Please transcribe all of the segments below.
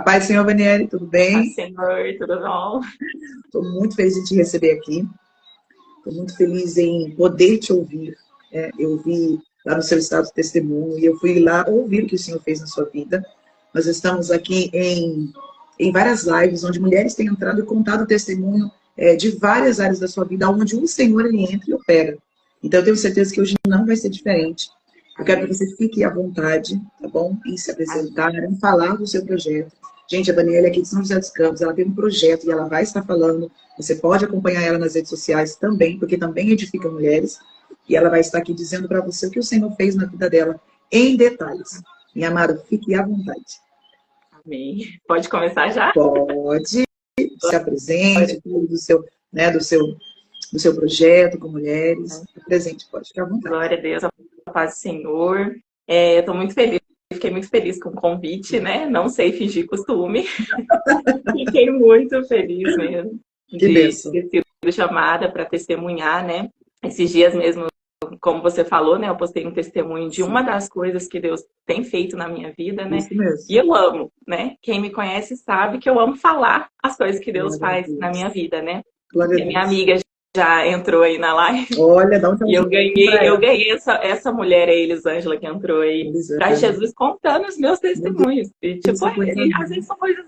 Paz do Senhor, Vaniele, tudo bem? Senhor, tudo bom? Estou muito feliz de te receber aqui. Estou muito feliz em poder te ouvir. Eu vi lá no seu estado de testemunho e eu fui lá ouvir o que o Senhor fez na sua vida. Nós estamos aqui em várias lives onde mulheres têm entrado e contado o testemunho de várias áreas da sua vida, onde o Senhor ele entra e opera. Então eu tenho certeza que hoje não vai ser diferente. Eu quero que você fique à vontade, tá bom? Em se apresentar, em falar do seu projeto. Gente, a Daniela é aqui de São José dos Campos, ela tem um projeto e ela vai estar falando. Você pode acompanhar ela nas redes sociais também, porque também edifica mulheres. E ela vai estar aqui dizendo para você o que o Senhor fez na vida dela, em detalhes. Minha amada, fique à vontade. Amém. Pode começar já? Pode. Se apresente, tudo do seu projeto com mulheres. Se apresente, pode ficar à vontade. Glória a Deus, a paz do Senhor. Eu estou muito feliz. Fiquei muito feliz com o convite, né? Não sei fingir costume. Fiquei muito feliz mesmo de ter sido chamada para testemunhar, né? Esses dias mesmo, como você falou, né? Eu postei um testemunho de uma das coisas que Deus tem feito na minha vida, né? Isso mesmo. E eu amo, né? Quem me conhece sabe que eu amo falar as coisas que Deus faz na minha vida, né? Glória a Minha amiga já entrou aí na live. Olha, dá um E eu ganhei essa mulher aí, Elisângela, que entrou aí, para Jesus contando os meus testemunhos. E, tipo, às vezes são coisas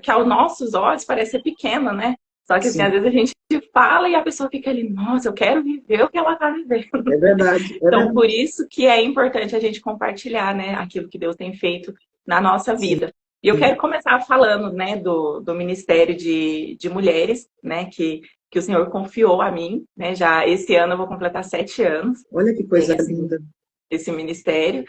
que aos nossos olhos parece ser pequena, né? Só que assim, às vezes a gente fala e a pessoa fica ali, nossa, eu quero viver o que ela está vivendo. É verdade. Então, por isso que é importante a gente compartilhar, né, aquilo que Deus tem feito na nossa vida. E eu quero começar falando, né, do Ministério de Mulheres, né, que o Senhor confiou a mim, né? Já esse ano eu vou completar 7 anos. Olha que coisa linda. Esse ministério.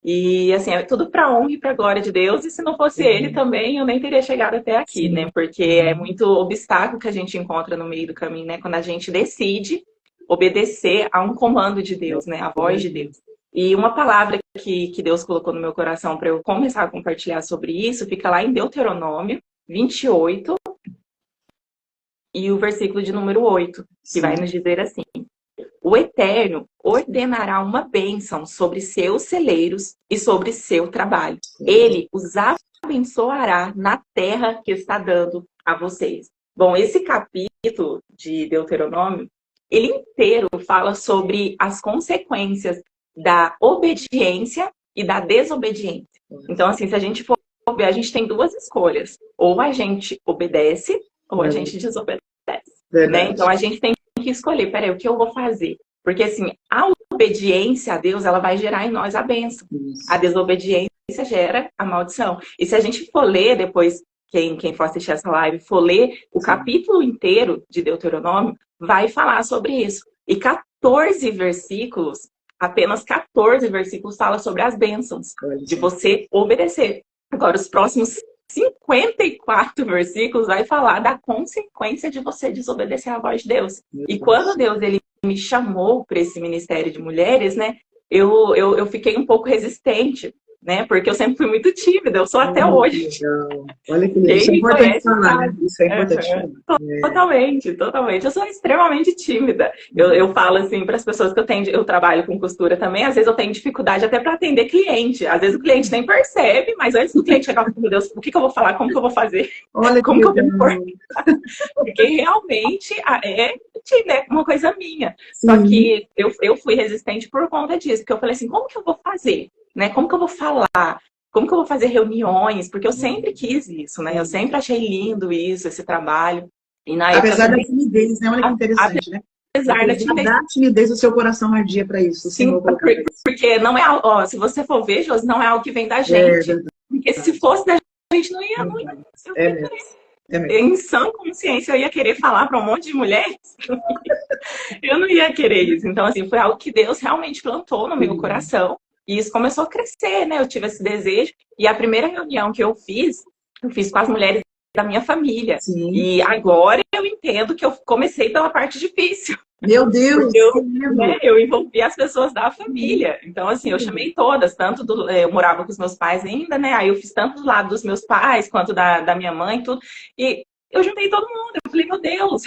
E, assim, é tudo para honra e para glória de Deus. E se não fosse Ele também, eu nem teria chegado até aqui, né? Porque é muito obstáculo que a gente encontra no meio do caminho, né? Quando a gente decide obedecer a um comando de Deus, né? A voz de Deus. E uma palavra que Deus colocou no meu coração para eu começar a compartilhar sobre isso, fica lá em Deuteronômio 28, e o versículo de número 8, que vai nos dizer assim: o Eterno ordenará uma bênção sobre seus celeiros e sobre seu trabalho. Ele os abençoará na terra que está dando a vocês. Bom, esse capítulo de Deuteronômio, ele inteiro fala sobre as consequências da obediência e da desobediência. Então, assim, se a gente for ver, a gente tem duas escolhas. Ou a gente obedece, ou a gente desobedece. Né? Então, a gente tem que escolher, peraí, o que eu vou fazer? Porque, assim, a obediência a Deus, ela vai gerar em nós a bênção. A desobediência gera a maldição. E se a gente for ler depois, quem for assistir essa live, for ler o capítulo inteiro de Deuteronômio, vai falar sobre isso. E 14 versículos, apenas 14 versículos fala sobre as bênçãos, de você obedecer. Agora, os próximos 54 versículos vai falar da consequência de você desobedecer à voz de Deus. E quando Deus ele me chamou para esse ministério de mulheres, né, eu fiquei um pouco resistente, né, porque eu sempre fui muito tímida, eu sou até hoje. Legal. Olha que lindo. Isso é importante falar, né? Isso é importante falar. Totalmente. Eu sou extremamente tímida. Eu falo assim para as pessoas que eu trabalho com costura também, às vezes eu tenho dificuldade até para atender cliente. Às vezes o cliente nem percebe, mas antes do cliente chegar, meu Deus, o que eu vou falar? Como que eu vou fazer? Olha como que eu vou pôr? Porque realmente é né, uma coisa minha. Só que eu fui resistente por conta disso, porque eu falei assim, como que eu vou fazer? Né? Como que eu vou falar? Como que eu vou fazer reuniões? Porque eu sempre quis isso, né? Eu sempre achei lindo isso, esse trabalho. E na apesar época, da timidez, né? Olha que interessante, né? Apesar da timidez, o seu coração ardia para isso. Sim, porque não é algo, se você for ver, Josi, não é algo que vem da gente. Porque se fosse da gente, não ia em sã consciência, eu ia querer falar para um monte de mulheres. Eu não ia querer isso. Então, assim, foi algo que Deus realmente plantou no meu coração. E isso começou a crescer, né? Eu tive esse desejo. E a primeira reunião que eu fiz com as mulheres da minha família. E agora eu entendo que eu comecei pela parte difícil. Meu Deus! Eu envolvi as pessoas da família. Então, assim, eu chamei todas. Eu morava com os meus pais ainda, né? Aí eu fiz tanto do lado dos meus pais, quanto da minha mãe, tudo. E eu juntei todo mundo. Eu falei, meu Deus!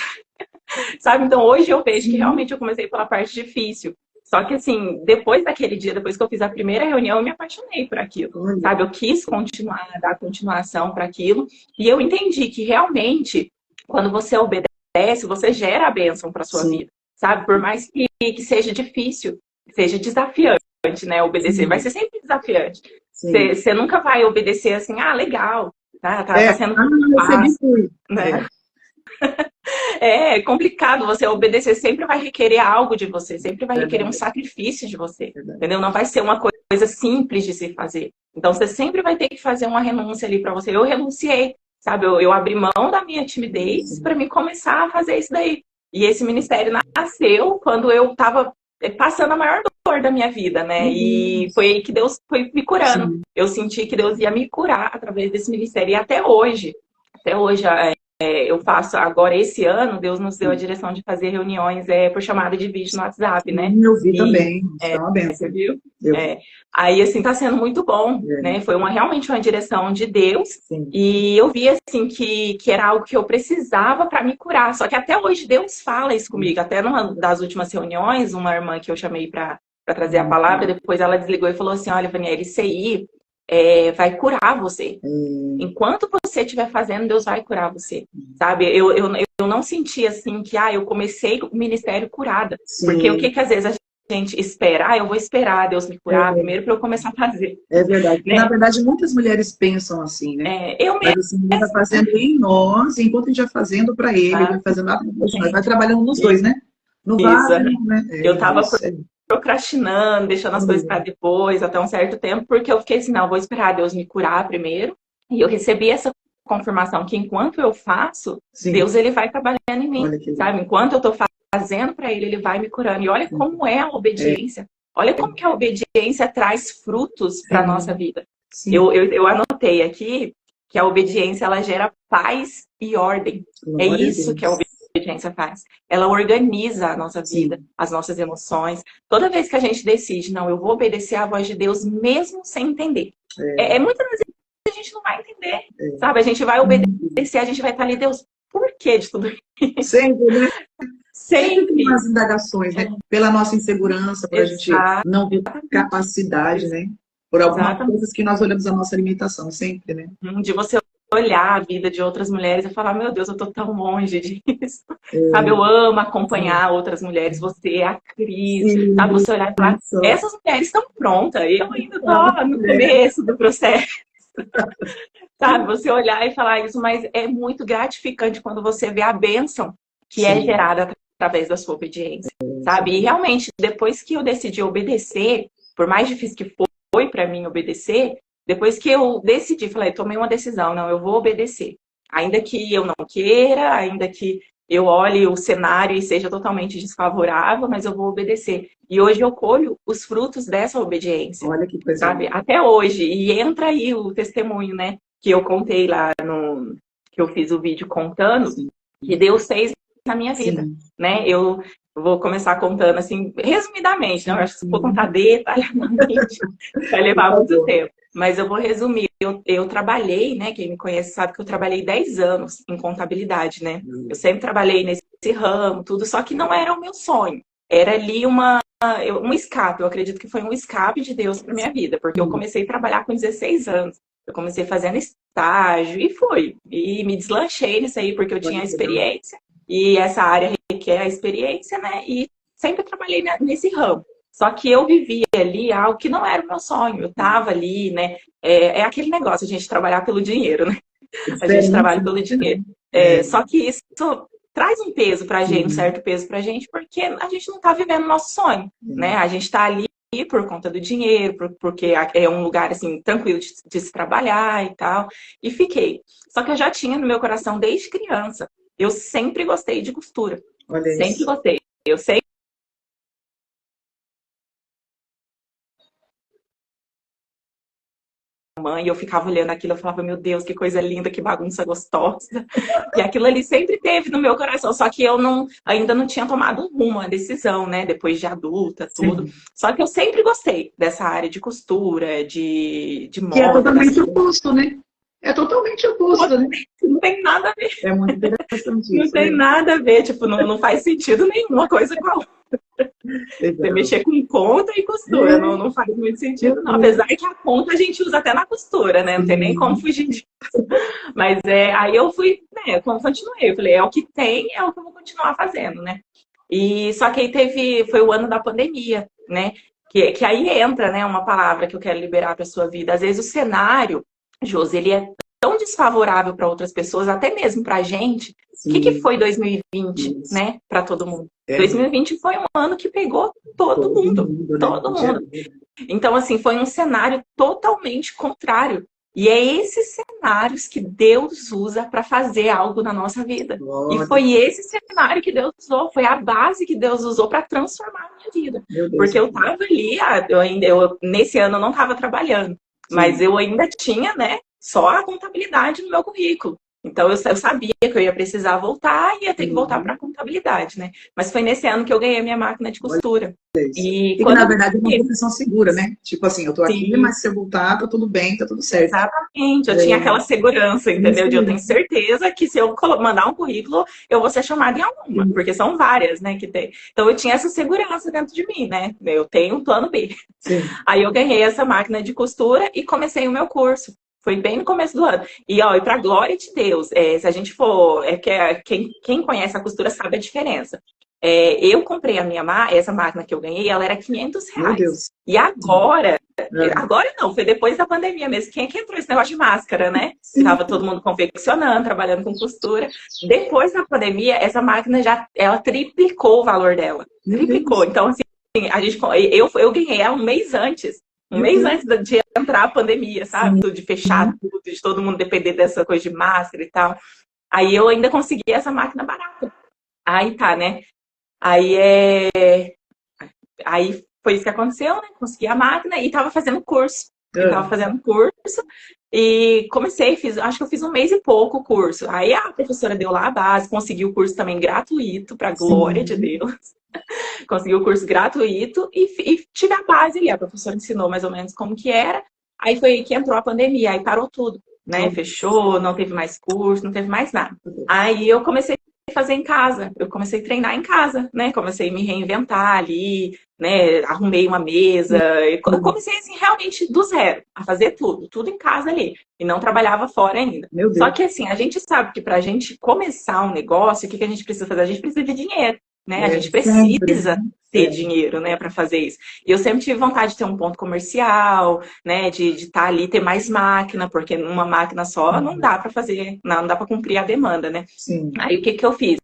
Sabe? Então, hoje eu vejo que realmente eu comecei pela parte difícil. Só que, assim, depois daquele dia, depois que eu fiz a primeira reunião, eu me apaixonei por aquilo, sabe? Eu quis continuar, dar continuação para aquilo. E eu entendi que realmente, quando você obedece, você gera a bênção para sua vida, sabe? Por mais que seja difícil, seja desafiante, né? Obedecer vai ser sempre desafiante. Você nunca vai obedecer assim, ah, legal, tá sendo fácil, né? É complicado você obedecer, sempre vai requerer algo de você, sempre vai requerer um sacrifício de você, entendeu? Não vai ser uma coisa simples de se fazer. Então, você sempre vai ter que fazer uma renúncia ali para você. Eu renunciei, sabe? Eu abri mão da minha timidez para me começar a fazer isso daí. E esse ministério nasceu quando eu estava passando a maior dor da minha vida, né? E foi aí que Deus foi me curando. Eu senti que Deus ia me curar através desse ministério. E até hoje, eu faço agora, esse ano, Deus nos deu a direção de fazer reuniões por chamada de vídeo no WhatsApp, né? Eu vi também, é uma benção. Você viu? Aí, assim, tá sendo muito bom, né? Foi realmente uma direção de Deus. E eu vi, assim, que era algo que eu precisava para me curar. Só que até hoje Deus fala isso comigo. Até numa das últimas reuniões, uma irmã que eu chamei para trazer a palavra, depois ela desligou e falou assim, olha, Vaniela, isso aí vai curar você. Enquanto você estiver fazendo, Deus vai curar você, sabe? Eu não senti assim que eu comecei o ministério curada. Porque o que às vezes a gente espera? Eu vou esperar Deus me curar primeiro para eu começar a fazer. É verdade. Né? Na verdade, muitas mulheres pensam assim, né? Eu mesmo. Mas assim, Deus vai fazendo em nós, enquanto a gente vai fazendo para Ele, vai fazendo lá para nós, vai trabalhando nos dois, né? No vaso, né? Eu tava procrastinando, deixando as coisas para depois, até um certo tempo, porque eu fiquei assim, não, vou esperar Deus me curar primeiro. E eu recebi essa confirmação que enquanto eu faço, Deus ele vai trabalhando em mim, sabe? Enquanto eu tô fazendo para ele vai me curando. E olha como é a obediência. Olha como que a obediência traz frutos para nossa vida. Eu anotei aqui que a obediência ela gera paz e ordem. É isso que a obediência faz. Ela organiza a nossa vida, as nossas emoções. Toda vez que a gente decide, não, eu vou obedecer à voz de Deus mesmo sem entender. Muitas vezes a gente não vai entender, sabe? A gente vai obedecer, a gente vai estar ali, Deus, por que de tudo isso? Sempre, né? Sempre. Umas indagações, né? Pela nossa insegurança, por a gente não ter capacidade, né? Por algumas coisas que nós olhamos a nossa alimentação, sempre, né? De você olhar a vida de outras mulheres e falar, meu Deus, eu tô tão longe disso. Sabe, eu amo acompanhar outras mulheres, você, a Cris, sabe? Você olhar e falar, essas mulheres estão prontas, eu ainda tô no começo do processo. Sabe, você olhar e falar isso, mas é muito gratificante quando você vê a bênção que é gerada através da sua obediência, sabe? E realmente, depois que eu decidi obedecer, por mais difícil que foi para mim obedecer, depois que eu decidi, falei, tomei uma decisão, não, eu vou obedecer. Ainda que eu não queira, ainda que eu olhe o cenário e seja totalmente desfavorável, mas eu vou obedecer. E hoje eu colho os frutos dessa obediência. Olha que coisa. Sabe? Até hoje. E entra aí o testemunho, né? Que eu contei lá que eu fiz o vídeo contando, que Deus fez na minha vida, né? Eu vou começar contando assim, resumidamente, né? Eu acho que se for contar detalhadamente, vai levar muito tempo. Mas eu vou resumir. Eu trabalhei, né? Quem me conhece sabe que eu trabalhei 10 anos em contabilidade, né? Eu sempre trabalhei nesse ramo, tudo, só que não era o meu sonho. Era ali um escape. Eu acredito que foi um escape de Deus para minha vida, porque eu comecei a trabalhar com 16 anos. Eu comecei fazendo estágio e fui. E me deslanchei nisso aí, porque eu tinha experiência. E essa área requer a experiência, né? E sempre trabalhei nesse ramo. Só que eu vivia ali algo que não era o meu sonho. Eu estava ali, né? É aquele negócio, a gente trabalhar pelo dinheiro, né? A gente trabalha pelo dinheiro. Só que isso traz um peso pra gente, um certo peso pra gente, porque a gente não está vivendo o nosso sonho, né? A gente está ali por conta do dinheiro, porque é um lugar, assim, tranquilo de se trabalhar e tal. E fiquei. Só que eu já tinha no meu coração desde criança. Eu sempre gostei de costura. Olha sempre isso. Gostei. Eu sempre mãe, eu ficava olhando aquilo, eu falava, meu Deus, que coisa linda, que bagunça gostosa. E aquilo ali sempre teve no meu coração, só que eu ainda não tinha tomado um rumo, uma decisão, né? Depois de adulta, tudo. Só que eu sempre gostei dessa área de costura, de moda. Que é totalmente oposto, né? É totalmente oposto, né? Não tem nada a ver. É muito interessante Não isso. tem nada a ver, tipo, não faz sentido nenhuma coisa com a outra. Você mexer com conta e costura, não faz muito sentido, não. Apesar que a conta a gente usa até na costura, né? Não tem nem como fugir disso. Mas aí eu fui, né? Eu continuei. Eu falei, é o que tem, é o que eu vou continuar fazendo, né? E só que aí foi o ano da pandemia, né? Que aí entra, né, uma palavra que eu quero liberar para sua vida. Às vezes o cenário, Josi, ele é tão desfavorável para outras pessoas, até mesmo para a gente. O que foi 2020, né, para todo mundo? 2020 foi um ano que pegou todo mundo, né? Todo mundo. Então, assim, foi um cenário totalmente contrário. E é esses cenários que Deus usa para fazer algo na nossa vida. E foi esse cenário que Deus usou, foi a base que Deus usou para transformar a minha vida. Porque eu estava ali, nesse ano eu não estava trabalhando, mas eu ainda tinha, né, só a contabilidade no meu currículo. Então, eu sabia que eu ia precisar voltar e ia ter que voltar para a contabilidade, né? Mas foi nesse ano que eu ganhei a minha máquina de costura. E que, na verdade, é uma profissão segura, né? Tipo assim, eu tô aqui, mas se eu voltar, tá tudo bem, tá tudo certo. Exatamente. Eu tinha aquela segurança, entendeu? De eu tenho certeza que se eu mandar um currículo, eu vou ser chamada em alguma, porque são várias, né, que tem. Então, eu tinha essa segurança dentro de mim, né? Eu tenho um plano B. Sim. Aí eu ganhei essa máquina de costura e comecei o meu curso. Foi bem no começo do ano. E para a glória de Deus, se a gente for... quem conhece a costura sabe a diferença. Eu comprei essa máquina que eu ganhei, ela era R$500. Meu Deus. E agora não, foi depois da pandemia mesmo. Quem é que entrou esse negócio de máscara, né? Tava todo mundo confeccionando, trabalhando com costura. Depois da pandemia, essa máquina ela triplicou o valor dela. Triplicou. Então, assim, eu ganhei ela um mês antes. Um mês antes de entrar a pandemia, sabe? Tudo de fechar tudo, de todo mundo depender dessa coisa de máscara e tal. Aí eu ainda consegui essa máquina barata. Aí tá, né? Aí foi isso que aconteceu, né? Consegui a máquina e tava fazendo curso. E comecei, acho que eu fiz um mês e pouco o curso. Aí a professora deu lá a base, consegui o curso também gratuito, para glória de Deus. Consegui o curso gratuito e tive a base ali. A professora ensinou mais ou menos como que era. Aí foi aí que entrou a pandemia, aí parou tudo, né? Fechou, não teve mais curso, não teve mais nada. Aí eu comecei a fazer em casa, eu comecei a treinar em casa, né? Comecei a me reinventar ali, né? Arrumei uma mesa, eu comecei assim, realmente do zero, a fazer tudo em casa ali. E não trabalhava fora ainda. Só que assim, a gente sabe que pra gente começar um negócio, o que a gente precisa fazer? A gente precisa de dinheiro. Né? A gente precisa ter dinheiro, né, para fazer isso. E eu sempre tive vontade de ter um ponto comercial, né, de estar ali, ter mais máquina, porque numa máquina só não dá para fazer, não dá para cumprir a demanda, né? Sim. Aí o que eu fiz?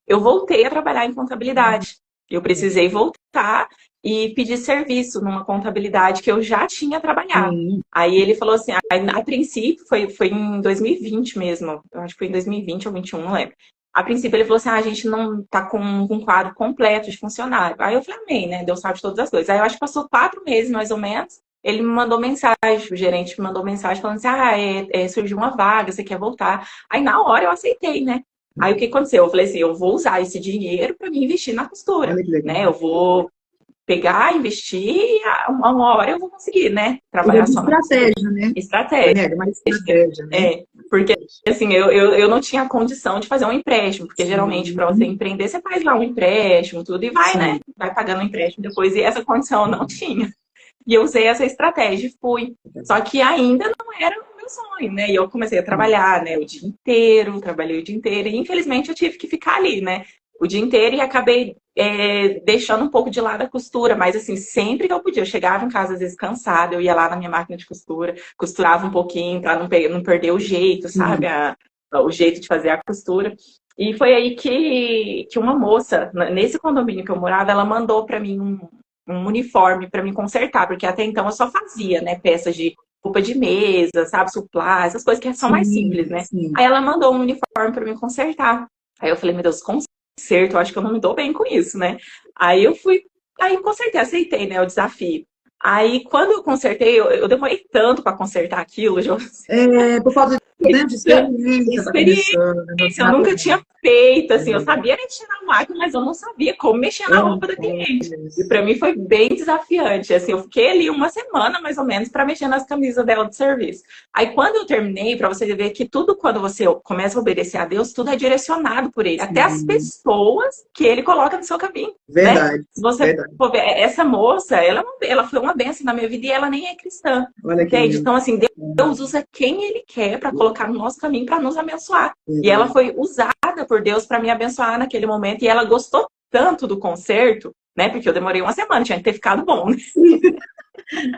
Eu voltei a trabalhar em contabilidade. Eu precisei voltar e pedir serviço numa contabilidade que eu já tinha trabalhado. Aí ele falou assim, a princípio, foi em 2020 mesmo, eu acho que foi em 2020 ou 2021, não lembro. A princípio ele falou assim, a gente não tá com um quadro completo de funcionário. Aí eu falei, amém, né? Deus sabe de todas as coisas. Aí eu acho que passou 4 meses, mais ou menos, ele me mandou mensagem, o gerente me mandou mensagem falando assim, surgiu uma vaga, você quer voltar? Aí na hora eu aceitei, né? Aí o que aconteceu? Eu falei assim, eu vou usar esse dinheiro para me investir na costura, né? Eu vou pegar, investir e uma hora eu vou conseguir, né? Trabalhar só na estratégia, né? Estratégia. Uma estratégia, né? Porque assim, eu não tinha condição de fazer um empréstimo, porque geralmente para você empreender, você faz lá um empréstimo, tudo, e vai, né? Vai pagando o empréstimo depois, e essa condição eu não tinha. E eu usei essa estratégia e fui. Só que ainda não era o meu sonho, né? E eu comecei a trabalhar, né? Trabalhei o dia inteiro, e infelizmente eu tive que ficar ali, né? O dia inteiro e acabei deixando um pouco de lado a costura, mas assim, sempre que eu podia, eu chegava em casa às vezes cansada, eu ia lá na minha máquina de costura, costurava um pouquinho para não perder o jeito, sabe? O jeito de fazer a costura. E foi aí que uma moça, nesse condomínio que eu morava, ela mandou para mim um uniforme para me consertar, porque até então eu só fazia, né, peças de roupa de mesa, sabe, suplá, essas coisas que são mais simples, né? Aí ela mandou um uniforme para me consertar. Aí eu falei, meu Deus, conserto, eu acho que eu não me dou bem com isso, né? Aí eu fui, consertei, aceitei, né, o desafio. Aí, quando eu consertei, eu demorei tanto para consertar aquilo, Jô. Por falta de experiência, tá Experiência, começando, né? eu nunca tinha feito, assim, eu É, sabia mexer na máquina, mas eu não sabia como mexer na como roupa da cliente. E faz. para mim foi bem desafiante, assim, eu fiquei ali uma semana, mais ou menos, para mexer nas camisas dela de serviço. Aí, quando eu terminei, para você ver que tudo, quando você começa a obedecer a Deus, tudo é direcionado por Ele, até as Sim, pessoas que Ele coloca no seu caminho, né? verdade, Se você verdade. for ver, essa moça, ela foi uma bênção na minha vida e ela nem é cristã, Olha que entende? lindo. Então, assim, Deus usa quem Ele quer para colocar no nosso caminho para nos abençoar. E ela Verdade. foi usada por Deus para me abençoar naquele momento. E ela gostou tanto do concerto, né? Porque eu demorei uma semana, tinha que ter ficado bom, né?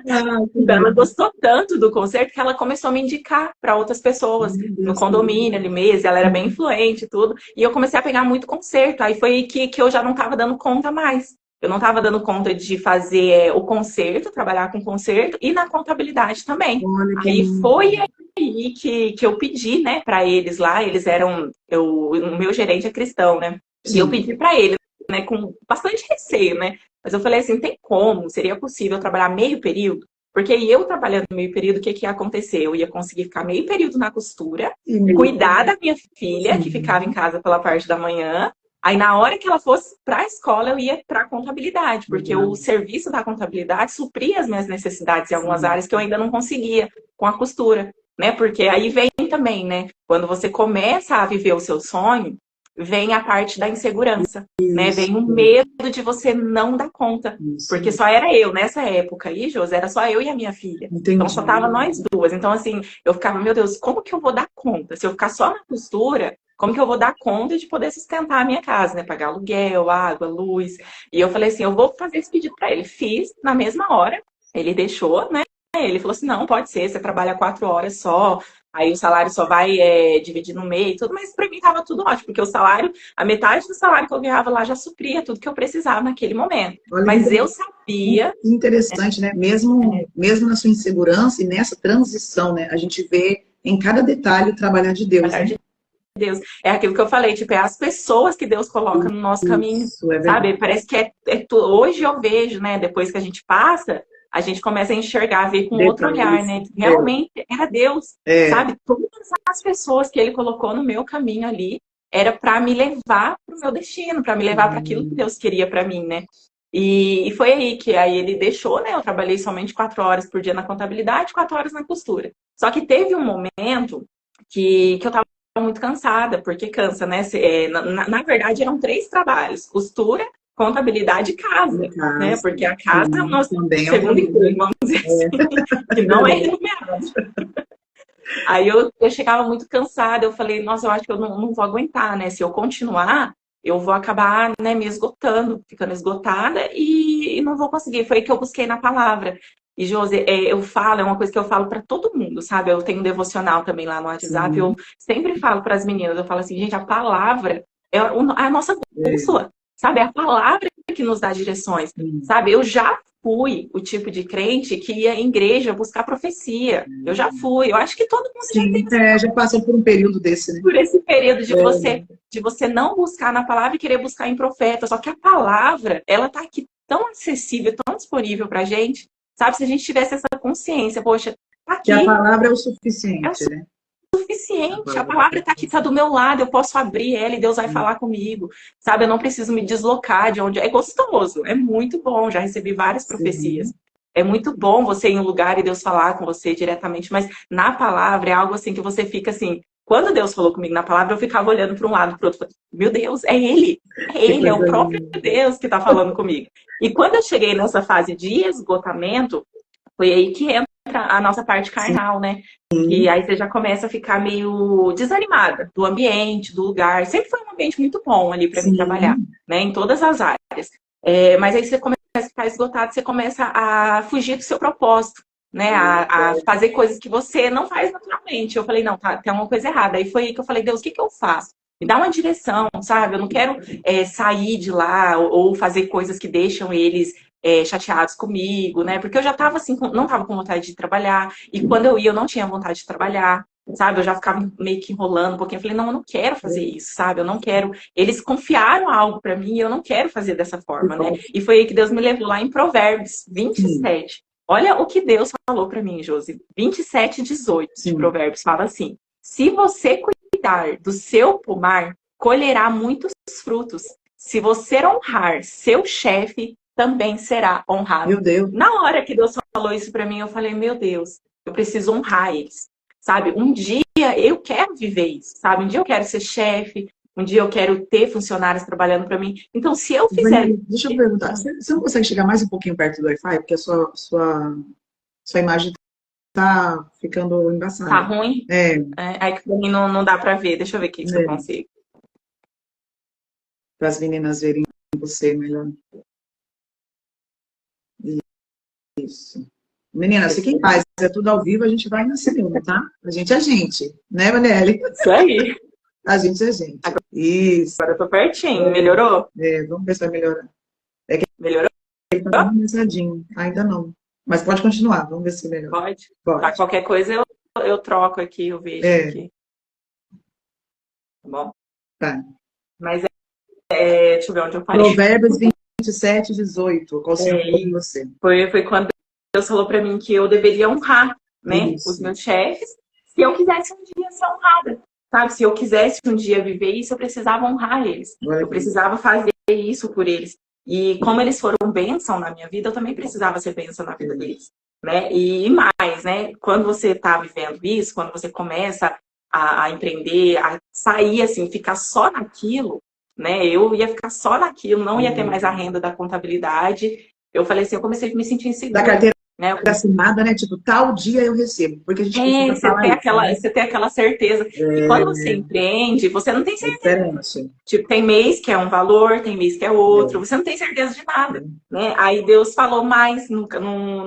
Ah, que Então, ela lindo. gostou tanto do concerto que ela começou a me indicar para outras pessoas Meu no Deus, que condomínio lindo. ali mesmo. Ela era bem influente e tudo. E eu comecei a pegar muito concerto. Aí foi que eu já não estava dando conta mais. Eu não estava dando conta de fazer o concerto, trabalhar com concerto e na contabilidade também. Olha que Aí lindo. foi aí que eu pedi, né, para eles lá. Eles eram, o meu gerente é cristão, né? E eu Sim. pedi para eles, né, com bastante receio, né? Mas eu falei assim, tem como? Seria possível trabalhar meio período? Porque eu trabalhando meio período, o que que ia acontecer? Eu ia conseguir ficar meio período na costura, E meio. cuidar da minha filha, que ficava em Sim. casa pela parte da manhã. Aí, na hora que ela fosse para a escola, eu ia para a contabilidade, porque Legal. o serviço da contabilidade supria as minhas necessidades em algumas Sim. áreas que eu ainda não conseguia com a costura, né? Porque aí vem também, né? Quando você começa a viver o seu sonho, vem a parte da insegurança, né? Isso. Vem o medo de você não dar conta. Isso. Porque só era eu, nessa época aí, Josi, era só eu e a minha filha. Então só Entendi. tava nós duas. Então, assim, eu ficava, meu Deus, como que eu vou dar conta? Se eu ficar só na costura, como que eu vou dar conta de poder sustentar a minha casa, né? Pagar aluguel, água, luz. E eu falei assim, eu vou fazer esse pedido para ele. Fiz na mesma hora. Ele deixou, né? Ele falou assim, não, pode ser, você trabalha 4 horas só, aí o salário só vai dividir no meio e tudo, mas para mim tava tudo ótimo, porque o salário, a metade do salário que eu ganhava lá já supria tudo que eu precisava naquele momento. Olha Mas eu sabia. que interessante, né? Mesmo na sua insegurança e nessa transição, né? A gente vê em cada detalhe o trabalhar de Deus, Trabalhar né? de Deus. É aquilo que eu falei, tipo, é as pessoas que Deus coloca no nosso caminho, Isso é verdade. sabe? Parece que hoje eu vejo, né? Depois que a gente passa, a gente começa a enxergar, a ver com outro olhar, Detalhes. né? Realmente era Deus, É, sabe? Todas as pessoas que Ele colocou no meu caminho ali era para me levar para o meu destino, para me levar para aquilo que Deus queria para mim, né? E foi aí que aí ele deixou, né? Eu trabalhei somente 4 horas por dia na contabilidade, 4 horas na costura. Só que teve um momento que eu estava muito cansada, porque cansa, né? Na verdade, eram 3 trabalhos: costura, contabilidade e em casa, né? casa. Porque a casa é o Sim, nosso também é um segundo trabalho. emprego, vamos dizer assim, que não é Verdade. remunerado. Aí eu chegava muito cansada, eu falei, nossa, eu acho que eu não vou aguentar, né? Se eu continuar, eu vou acabar, né, me esgotando, ficando esgotada e não vou conseguir. Foi aí que eu busquei na palavra. E, Josi, eu falo, é uma coisa que eu falo para todo mundo, sabe? Eu tenho um devocional também lá no WhatsApp, eu Sim, sempre falo para as meninas, eu falo assim, gente, a palavra é a nossa é, bússola, sabe? É a palavra que nos dá direções, sim. sabe? Eu já fui o tipo de crente que ia em igreja buscar profecia. Eu já fui. Eu acho que todo mundo já Sim, teve essa já passou por um período desse, né? por esse período É, de você não buscar na palavra e querer buscar em profeta. Só que a palavra, ela tá aqui tão acessível, tão disponível pra gente. Sabe, se a gente tivesse essa consciência, poxa, tá que a aqui, palavra é o é o suficiente, né? A suficiente. A palavra é o palavra está aqui, está do meu lado, eu posso abrir ela e Deus vai suficiente. falar comigo. Sabe, eu não preciso me deslocar de onde. É gostoso, é muito bom. Já recebi várias profecias. Sim, É muito bom você ir em um lugar e Deus falar com você diretamente, mas na palavra é algo assim que você fica assim. Quando Deus falou comigo na palavra, eu ficava olhando para um lado, para o outro, falando, meu Deus, é que Ele, é o coisa próprio linda. Deus que está falando comigo. E quando eu cheguei nessa fase de esgotamento, foi aí que entra a nossa parte carnal, né? Que Sim, aí você já começa a ficar meio desanimada do ambiente, do lugar. Sempre foi um ambiente muito bom ali para mim trabalhar, sim, né? Em todas as áreas. Mas aí você começa a ficar esgotado, você começa a fugir do seu propósito, né? A fazer coisas que você não faz naturalmente. Eu falei, não, tá, tem uma coisa errada. Aí foi aí que eu falei, Deus, o que que eu faço? Me dá uma direção, sabe? Eu não quero sair de lá ou fazer coisas que deixam eles chateados comigo, né? Porque eu já tava assim, não tava com vontade de trabalhar. E quando eu ia, eu não tinha vontade de trabalhar, sabe? Eu já ficava meio que enrolando um pouquinho. Eu falei, não, eu não quero fazer isso, sabe? Eu não quero. Eles confiaram algo para mim e eu não quero fazer dessa que forma, né? bom. E foi aí que Deus me levou lá em Provérbios Sim, 27. Olha o que Deus falou para mim, Josi. 27:18 de Sim. Provérbios fala assim: se você cuidar do seu pomar, colherá muitos frutos. Se você honrar seu chefe, também será honrado. Meu Deus. Na hora que Deus falou isso para mim, eu falei, meu Deus, eu preciso honrar eles. Sabe, um dia eu quero viver isso, sabe? Um dia eu quero ser chefe, um dia eu quero ter funcionários trabalhando para mim. Então, se eu fizer... Deixa eu perguntar, você não consegue chegar mais um pouquinho perto do Wi-Fi? Porque a sua imagem tá ficando embaçada. Tá ruim? É, Aí que pra mim não dá pra ver. Deixa eu ver aqui se eu consigo. para as meninas verem você melhor. Isso. Meninas, fiquem em paz, é tudo ao vivo, a gente vai na segunda, tá? A gente, né, Manelli? Isso aí. A gente é gente. Isso. Agora eu tô pertinho. Melhorou? Vamos ver se vai melhorar. Melhorou? Ele tá bem ameaçadinho. Ainda não. Mas pode continuar, vamos ver se melhora. Pode? Pode. Tá, qualquer coisa eu troco aqui, eu vejo aqui. Tá bom? Tá. Mas deixa eu ver onde eu parei. Provérbios 27:18. Qual seria de você? Foi quando Deus falou pra mim que eu deveria honrar, né, os meus chefes, se eu quisesse um dia ser honrada. Sabe, se eu quisesse um dia viver isso, eu precisava honrar eles. Eu precisava fazer isso por eles. E como eles foram bênção na minha vida, eu também precisava ser bênção na vida deles. Né? E mais, né? Quando você está vivendo isso, quando você começa a empreender, a sair assim, ficar só naquilo, né? Eu ia ficar só naquilo, não ia ter mais a renda da contabilidade. Eu falei assim, eu comecei a me sentir insegura. Da carteira né? assinada, né? Tipo, tal dia eu recebo. Porque a gente precisa falar isso, né? Você tem aquela certeza. E quando você empreende, você não tem certeza. Diferente. Tipo, tem mês que é um valor, tem mês que é outro. Você não tem certeza de nada. Né? Aí Deus falou mais no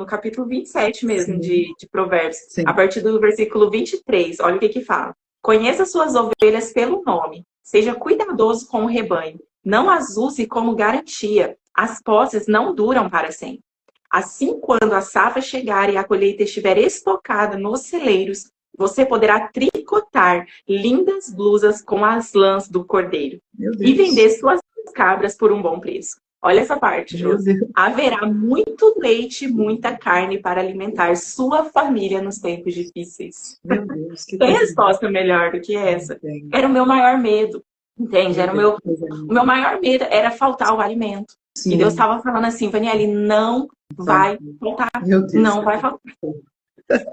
capítulo 27 mesmo de Provérbios. Sim. A partir do versículo 23. Olha o que fala. Conheça suas ovelhas pelo nome. Seja cuidadoso com o rebanho. Não as use como garantia. As posses não duram para sempre. Assim, quando a safra chegar e a colheita estiver estocada nos celeiros, você poderá tricotar lindas blusas com as lãs do cordeiro e vender suas cabras por um bom preço. Olha essa parte, Josi. Haverá muito leite e muita carne para alimentar sua família nos tempos difíceis. Meu Deus, que Tem resposta melhor do que essa? Era o meu maior medo, entende? Era o meu maior medo era faltar o alimento. Sim. E Deus estava falando assim, Vaniele, não vai faltar. Não vai faltar.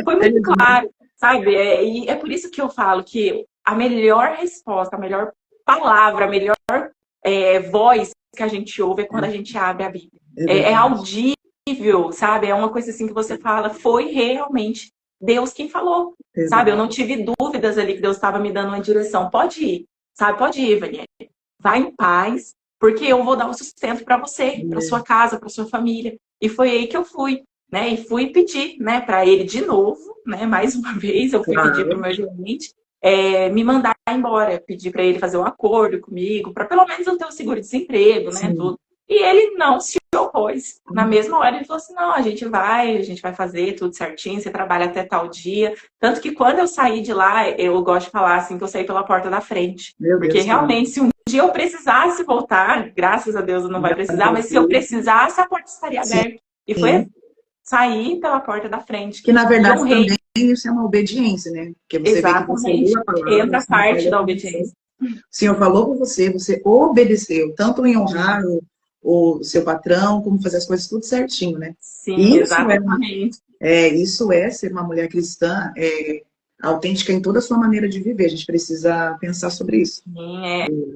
Foi muito claro, sabe? E é por isso que eu falo que a melhor resposta, a melhor palavra, a melhor voz que a gente ouve é quando a gente abre a Bíblia. É audível, sabe? É uma coisa assim que você fala, foi realmente Deus quem falou, sabe? Eu não tive dúvidas ali que Deus estava me dando uma direção. Pode ir, sabe? Pode ir, Vaniele. Vai em paz, porque eu vou dar o sustento para você, para sua casa, para sua família. E foi aí que eu fui, né? E fui pedir, né, para ele de novo, né? Mais uma vez, eu fui pedir para o meu gerente me mandar embora, pedir para ele fazer um acordo comigo, para pelo menos eu ter o seguro-desemprego, né? Tudo. E ele não se opôs. Na mesma hora ele falou assim, não, a gente vai fazer tudo certinho, você trabalha até tal dia. Tanto que quando eu saí de lá, eu gosto de falar assim, que eu saí pela porta da frente. Porque realmente, se um dia eu precisasse voltar, graças a Deus não vai precisar, mas se eu precisasse, a porta estaria aberta. E foi sair pela porta da frente. Que na verdade também isso é uma obediência, né? Porque você exatamente. Vê que você a palavra, entra a parte da obediência. O Senhor falou com você obedeceu, tanto em honrar o seu patrão, como fazer as coisas tudo certinho, né? Sim, isso exatamente. Isso é ser uma mulher cristã autêntica em toda a sua maneira de viver. A gente precisa pensar sobre isso. Sim,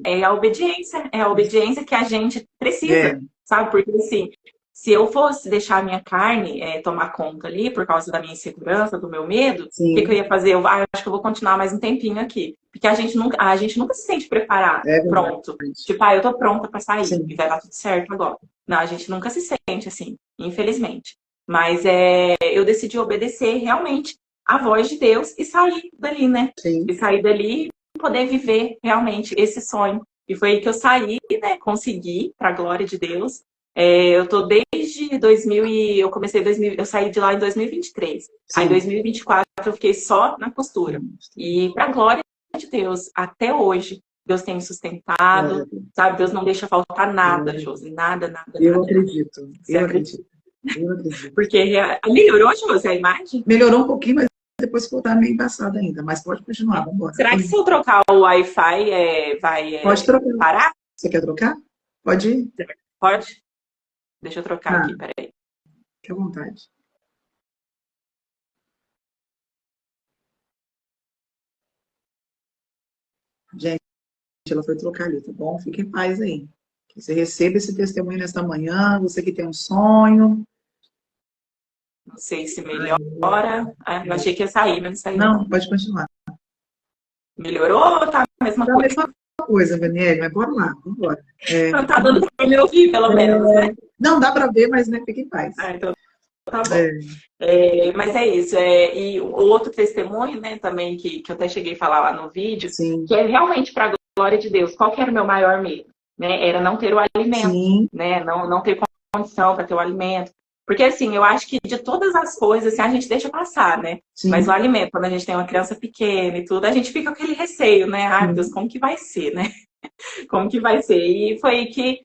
é a obediência que a gente precisa, sabe? Porque assim, se eu fosse deixar a minha carne tomar conta ali, por causa da minha insegurança, do meu medo, o que eu ia fazer? Eu acho que eu vou continuar mais um tempinho aqui. Porque a gente nunca se sente preparado, pronto. Tipo, eu tô pronta pra sair, e vai dar tudo certo agora. Não, a gente nunca se sente assim, infelizmente. Mas eu decidi obedecer realmente a voz de Deus e sair dali, né? E sair dali e poder viver realmente esse sonho. E foi aí que eu saí, né? Consegui, pra glória de Deus. Eu tô desde eu saí de lá em 2023. Aí em 2024 eu fiquei só na costura. E pra glória de Deus, até hoje, Deus tem me sustentado, sabe? Deus não deixa faltar nada, Josi, nada. Eu acredito. Eu acredito. Porque melhorou, Josi, a imagem? Melhorou um pouquinho, mas depois ficou tá meio embaçado ainda. Mas pode continuar, vamos embora. Será que se eu trocar o Wi-Fi vai Pode trocar. parar? Você quer trocar? Pode ir. Pode? Deixa eu trocar aqui, peraí. Fique à vontade. Gente, ela foi trocar ali, tá bom? Fique em paz aí. Que você receba esse testemunho nesta manhã, você que tem um sonho. Não sei se melhora. Eu achei que ia sair, mas não saiu. Não, pode continuar. Melhorou ou tá a mesma coisa? Tá a mesma coisa, Vaniele, mas bora lá, vamos embora. Não tá dando pra me ouvir, pelo menos, né? Não, dá para ver, mas né, fique em paz. Então tá bom. Mas é isso. E o outro testemunho, né, também, que eu até cheguei a falar lá no vídeo, Sim. que é realmente para a glória de Deus. Qual que era o meu maior medo? Né? Era não ter o alimento, Sim. né? Não ter condição para ter o alimento. Porque, assim, eu acho que de todas as coisas, assim, a gente deixa passar, né? Sim. Mas o alimento, quando a gente tem uma criança pequena e tudo, a gente fica com aquele receio, né? Ai, meu Deus, como que vai ser, né? Como que vai ser? E foi que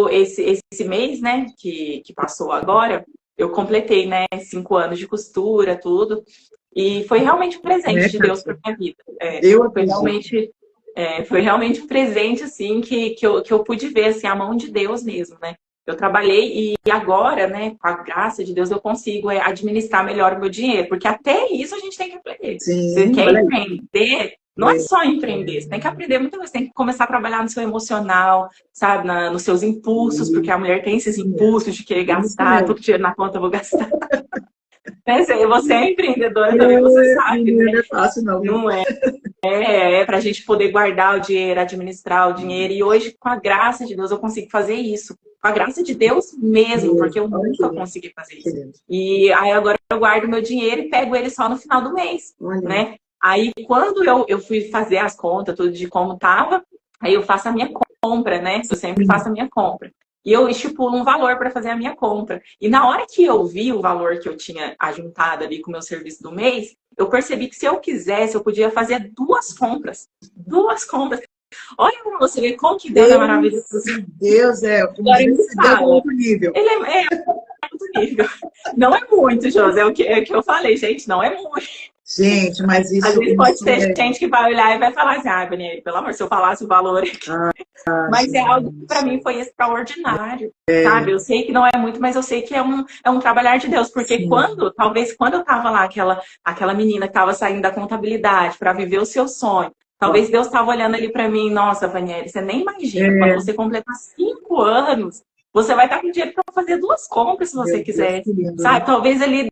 esse mês, né, que passou agora, eu completei, né, 5 anos de costura, tudo. E foi realmente um presente de Deus para minha vida. Foi realmente um presente, assim, que eu pude ver, assim, a mão de Deus mesmo, né? Eu trabalhei e agora, né, com a graça de Deus, eu consigo administrar melhor o meu dinheiro. Porque até isso a gente tem que aprender. Sim, você quer empreender, não é só empreender. Você tem que aprender muita coisa. Você tem que começar a trabalhar no seu emocional, sabe? Nos seus impulsos. Porque a mulher tem esses impulsos de querer gastar. Todo dinheiro na conta eu vou gastar. Você é empreendedora também, você sabe, né? Não é fácil, não. Não é. É para a gente poder guardar o dinheiro, administrar o dinheiro. E hoje, com a graça de Deus, eu consigo fazer isso. Com a graça de Deus mesmo, porque eu nunca consegui fazer isso. E aí agora eu guardo meu dinheiro e pego ele só no final do mês, né? Aí quando eu fui fazer as contas, tudo de como tava, aí eu faço a minha compra, né? Eu sempre faço a minha compra. E eu estipulo um valor para fazer a minha compra. E na hora que eu vi o valor que eu tinha ajuntado ali com o meu serviço do mês, eu percebi que se eu quisesse, eu podia fazer 2 compras. 2 compras. Olha pra você ver como que Deus é maravilhoso. Deus Agora ele fala. Outro nível. Ele é outro nível. Não é muito, José, é o que eu falei, gente, não é muito. Gente, mas isso... Às vezes pode ter gente que vai olhar e vai falar assim, Daniele, pelo amor, se eu falasse o valor aqui. Mas é algo que para mim foi extraordinário, sabe? Eu sei que não é muito, mas eu sei que é um trabalhar de Deus. Porque talvez quando eu tava lá, aquela menina que tava saindo da contabilidade para viver o seu sonho, talvez Deus estava olhando ali para mim, nossa, Vaniele, você nem imagina, quando você completar 5 anos, você vai estar com dinheiro para fazer 2 compras se você quiser, sabe? Talvez ele,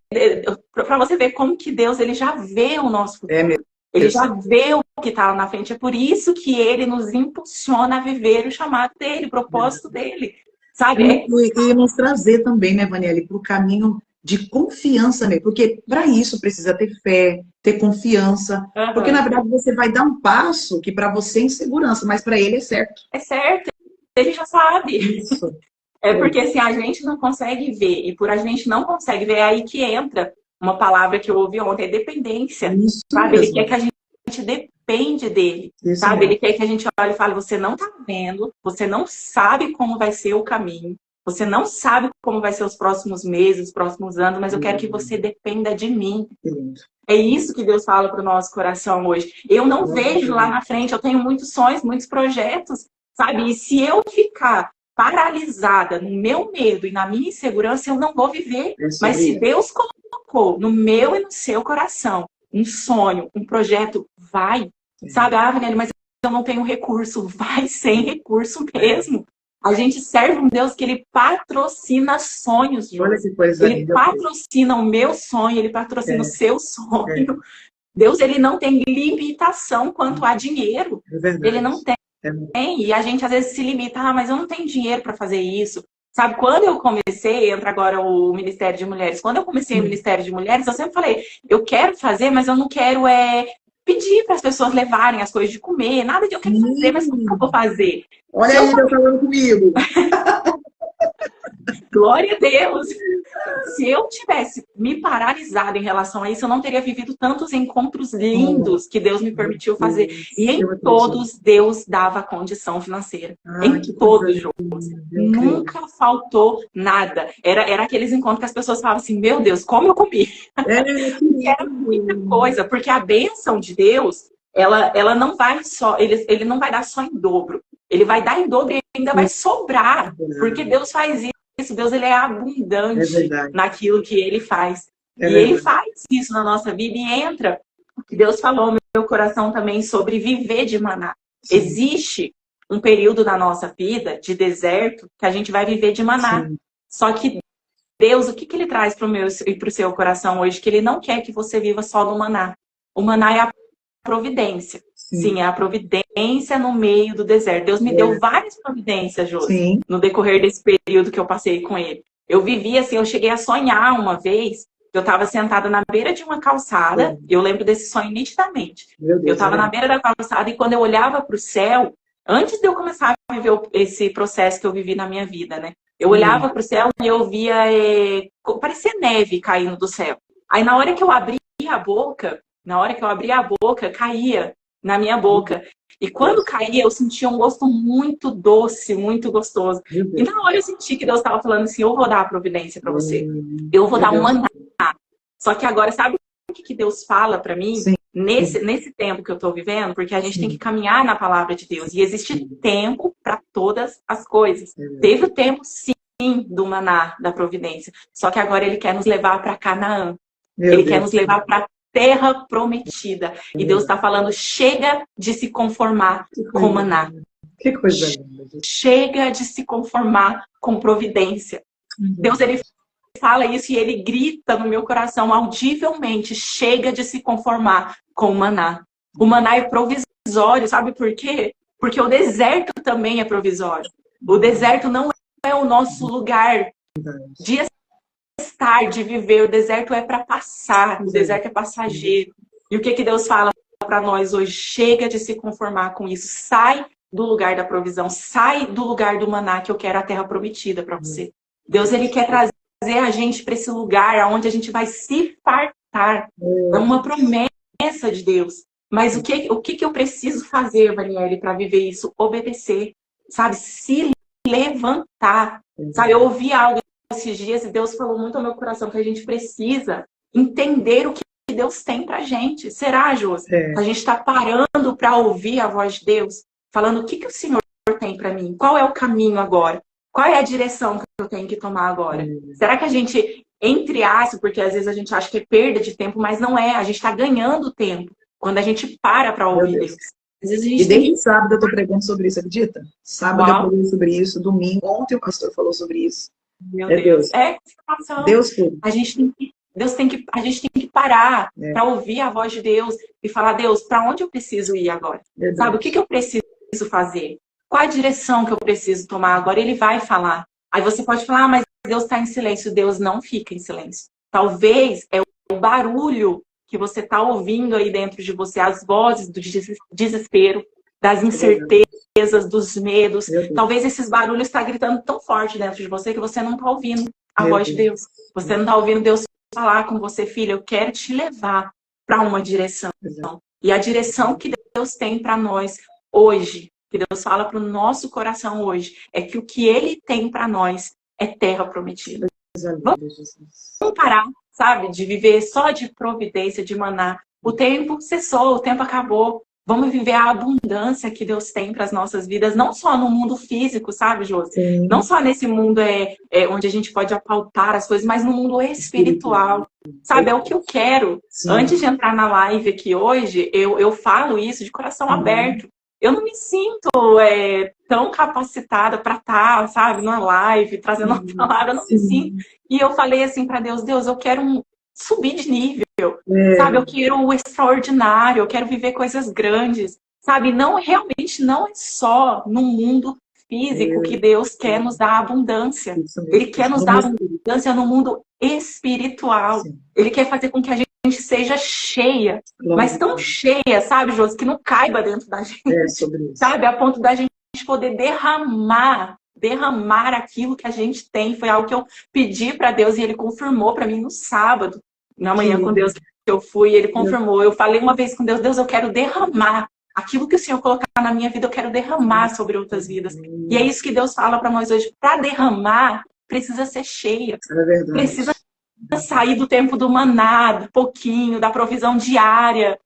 para você ver como que Deus, ele já vê o nosso futuro. Ele já vê o que está lá na frente. É por isso que ele nos impulsiona a viver o chamado dele, o propósito dele, sabe? E nos trazer também, né, Vaniele, para o caminho de confiança mesmo. Porque para isso precisa ter fé, ter confiança. Porque, na verdade, você vai dar um passo que para você é insegurança, mas para ele é certo. É certo. Ele já sabe. Isso. Porque se a gente não consegue ver, e por a gente não consegue ver, é aí que entra uma palavra que eu ouvi ontem, é dependência. Isso sabe? Mesmo. Ele quer que a gente depende dele. Isso sabe? mesmo. Ele quer que a gente olhe e fale, você não tá vendo, você não sabe como vai ser o caminho, você não sabe como vai ser os próximos meses, os próximos anos, mas eu quero que você dependa de mim. É isso que Deus fala para o nosso coração hoje. Eu não vejo lá na frente, eu tenho muitos sonhos, muitos projetos, sabe? E se eu ficar paralisada no meu medo e na minha insegurança, eu não vou viver. Mas se Deus colocou no meu e no seu coração um sonho, um projeto, vai. Sabe, Vaniele, mas eu não tenho recurso. Vai sem recurso mesmo. A gente serve um Deus que ele patrocina sonhos, João. Olha que coisa Ele patrocina o meu sonho, ele patrocina o seu sonho. Deus, ele não tem limitação quanto a dinheiro. Ele não tem. E a gente às vezes se limita, mas eu não tenho dinheiro para fazer isso. Sabe, quando eu comecei, entra agora o Ministério de Mulheres, quando eu comecei o Ministério de Mulheres, eu sempre falei, eu quero fazer, mas eu não quero pedir para as pessoas levarem as coisas de comer, nada de eu quero fazer, mas como que eu vou fazer? Olha aí, Deus falando comigo. Glória a Deus! Se eu tivesse me paralisado em relação a isso, eu não teria vivido tantos encontros lindos que Deus me permitiu fazer. E em todos, Deus dava condição financeira. Em todos, Josi. Nunca faltou nada. Era aqueles encontros que as pessoas falavam assim, meu Deus, como eu comi? Era muita coisa, porque a bênção de Deus, ela não vai só, ele não vai dar só em dobro. Ele vai dar em dobro e ainda vai sobrar. Porque Deus faz isso. Deus, ele é abundante naquilo que ele faz. E ele faz isso na nossa vida e entra. Deus falou no meu coração também sobre viver de maná. Sim. Existe um período na nossa vida de deserto que a gente vai viver de maná. Sim. Só que Deus, o que ele traz para o meu e para o seu coração hoje? Que ele não quer que você viva só no maná. O maná é a providência. Sim, é a providência no meio do deserto. Deus me deu várias providências, Josi, no decorrer desse período que eu passei com ele. Eu vivi assim, eu cheguei a sonhar uma vez, eu estava sentada na beira de uma calçada, eu lembro desse sonho nitidamente. Eu estava na beira da calçada e quando eu olhava para o céu, antes de eu começar a viver esse processo que eu vivi na minha vida, né? Eu olhava para o céu e eu via, parecia neve caindo do céu. Aí na hora que eu abria a boca, caía na minha boca. E quando caía, eu sentia um gosto muito doce, muito gostoso. E na hora eu senti que Deus estava falando assim, eu vou dar a providência para você. Eu vou dar um maná. Só que agora, sabe o que Deus fala para mim? Nesse tempo que eu estou vivendo? Porque a gente tem que caminhar na palavra de Deus. E existe tempo para todas as coisas. Teve o tempo, sim, do maná, da providência. Só que agora Ele quer nos levar para Canaã. Ele quer nos levar para terra prometida. E Deus está falando, chega de se conformar com maná. Que coisa linda. Chega de se conformar com providência. Deus, ele fala isso e ele grita no meu coração audivelmente, chega de se conformar com maná. O maná é provisório, sabe por quê? Porque o deserto também é provisório. O deserto não é o nosso lugar de estar, de viver. O deserto é para passar, o deserto é passageiro. E o que Deus fala para nós hoje? Chega de se conformar com isso. Sai do lugar da provisão, sai do lugar do maná, que eu quero a terra prometida para você. Deus, ele quer trazer a gente para esse lugar onde a gente vai se fartar. É uma promessa de Deus. Mas o que eu preciso fazer, Vaniele, para viver isso? Obedecer, sabe? Se levantar. Sabe? Eu ouvi algo esses dias e Deus falou muito ao meu coração que a gente precisa entender o que Deus tem pra gente. Será, Josi? A gente está parando para ouvir a voz de Deus, falando o que o Senhor tem para mim? Qual é o caminho agora? Qual é a direção que eu tenho que tomar agora? Será que a gente, entre aspas, porque às vezes a gente acha que é perda de tempo, mas não é. A gente está ganhando tempo quando a gente para ouvir Deus. Às vezes a gente desde sábado eu estou pregando sobre isso, acredita? Sábado eu falei sobre isso, domingo, ontem o pastor falou sobre isso. Meu Deus. É situação. Deus tudo. A gente tem que parar para ouvir a voz de Deus e falar, Deus, para onde eu preciso ir agora? Sabe, o que eu preciso fazer? Qual a direção que eu preciso tomar agora? Ele vai falar. Aí você pode falar, mas Deus está em silêncio. Deus não fica em silêncio. Talvez é o barulho que você está ouvindo aí dentro de você, as vozes do desespero, das incertezas, dos medos. Talvez esses barulhos estão gritando tão forte dentro de você que você não está ouvindo a voz de Deus. Você não está ouvindo Deus falar com você, filha, eu quero te levar para uma direção. E a direção que Deus tem para nós hoje, que Deus fala para o nosso coração hoje, é que o que Ele tem para nós é terra prometida. Vamos parar, sabe, de viver só de providência, de maná. O tempo cessou, o tempo acabou. Vamos viver a abundância que Deus tem para as nossas vidas, não só no mundo físico, sabe, Josi? Não só nesse mundo onde a gente pode apalpar as coisas, mas no mundo espiritual. Sabe, é o que eu quero. Antes de entrar na live aqui hoje, eu falo isso de coração aberto. Eu não me sinto tão capacitada para estar, sabe, numa live, trazendo uma palavra, eu não me sinto. E eu falei assim para Deus, Deus, eu quero subir de nível, sabe? Eu quero o extraordinário, eu quero viver coisas grandes, sabe? Realmente não é só no mundo físico que Deus quer nos dar abundância. Ele quer nos dar abundância no mundo espiritual. Ele quer fazer com que a gente seja cheia, mas tão cheia, sabe, Josi, que não caiba dentro da gente, sabe? A ponto da gente poder derramar derramar aquilo que a gente tem. Foi algo que eu pedi para Deus e Ele confirmou para mim no sábado, na manhã com Deus que eu fui, Ele confirmou. Eu falei uma vez com Deus, Deus, eu quero derramar aquilo que o Senhor colocar na minha vida, eu quero derramar sobre outras vidas. E é isso que Deus fala para nós hoje. Para derramar, precisa ser cheia. É verdade. Precisa sair do tempo do maná, do pouquinho, da provisão diária.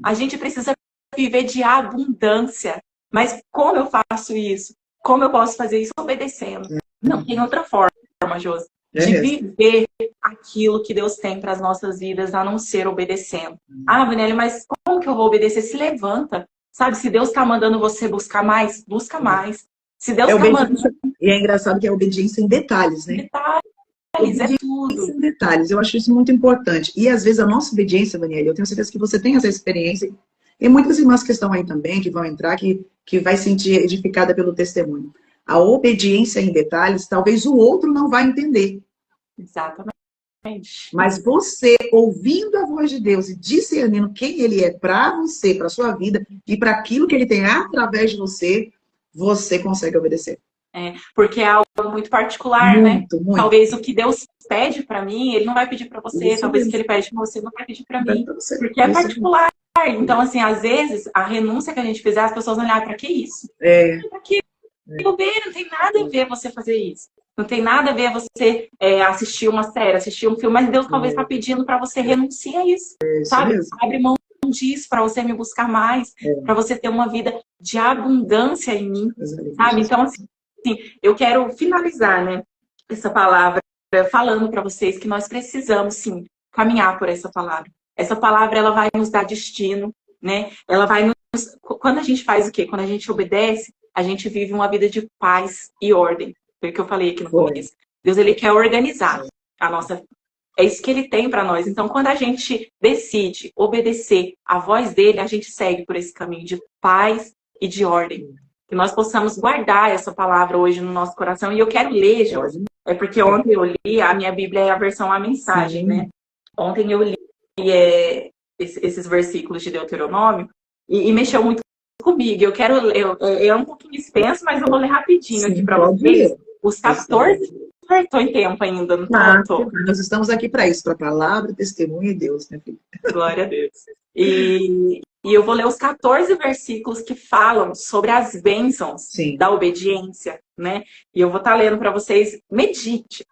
A gente precisa viver de abundância. Mas como eu faço isso? Como eu posso fazer isso? Obedecendo. Não tem outra forma, Josi, de viver aquilo que Deus tem para as nossas vidas, a não ser obedecendo. Ah, Vanelli, mas como que eu vou obedecer? Se levanta. Sabe, se Deus está mandando você buscar mais, busca mais. Se Deus está mandando... E é engraçado que é obediência em detalhes, né? Detalhes, é tudo. Em detalhes, eu acho isso muito importante. E às vezes a nossa obediência, Vanelli, eu tenho certeza que você tem essa experiência. E muitas irmãs que estão aí também, que vão entrar, que vai sentir edificada pelo testemunho. A obediência em detalhes, talvez o outro não vai entender. Exatamente. Mas você, ouvindo a voz de Deus e discernindo quem Ele é para você, para sua vida, e para aquilo que Ele tem através de você, você consegue obedecer. Porque é algo muito particular, muito, né? Muito. Talvez o que Deus pede para mim, Ele não vai pedir para você. Isso Talvez mesmo. o que Ele pede para você não vai pedir para mim. Você. Porque é particular. Então, assim, às vezes, a renúncia que a gente fizer, as pessoas vão olhar, para que isso? Para que não tem nada a ver você fazer isso. Não tem nada a ver você assistir uma série, assistir um filme, mas Deus talvez está pedindo para você renunciar a isso. Sabe? Mesmo. Abre mão disso para você me buscar mais, para você ter uma vida de abundância em mim. Sabe? Então, assim, eu quero finalizar, né, essa palavra falando para vocês que nós precisamos, sim, caminhar por essa palavra. Essa palavra, ela vai nos dar destino, né? Ela vai nos... Quando a gente faz o quê? Quando a gente obedece, a gente vive uma vida de paz e ordem. Foi o que eu falei aqui no começo. Deus, Ele quer organizar a nossa... É isso que Ele tem para nós. Então, quando a gente decide obedecer a voz dEle, a gente segue por esse caminho de paz e de ordem. Que nós possamos guardar essa palavra hoje no nosso coração. E eu quero ler, Jorge. É porque ontem eu li, a minha Bíblia é a versão A Mensagem, né? Ontem eu li esses versículos de Deuteronômio e mexeu muito comigo. Eu quero ler, é um pouquinho extenso, mas eu vou ler rapidinho aqui para vocês. Os 14, estou em tempo ainda, não estou. Nós estamos aqui para isso, para a palavra, testemunho e Deus, né, filho? Glória a Deus. E eu vou ler os 14 versículos que falam sobre as bênçãos da obediência, né? E eu vou estar lendo para vocês. Medite.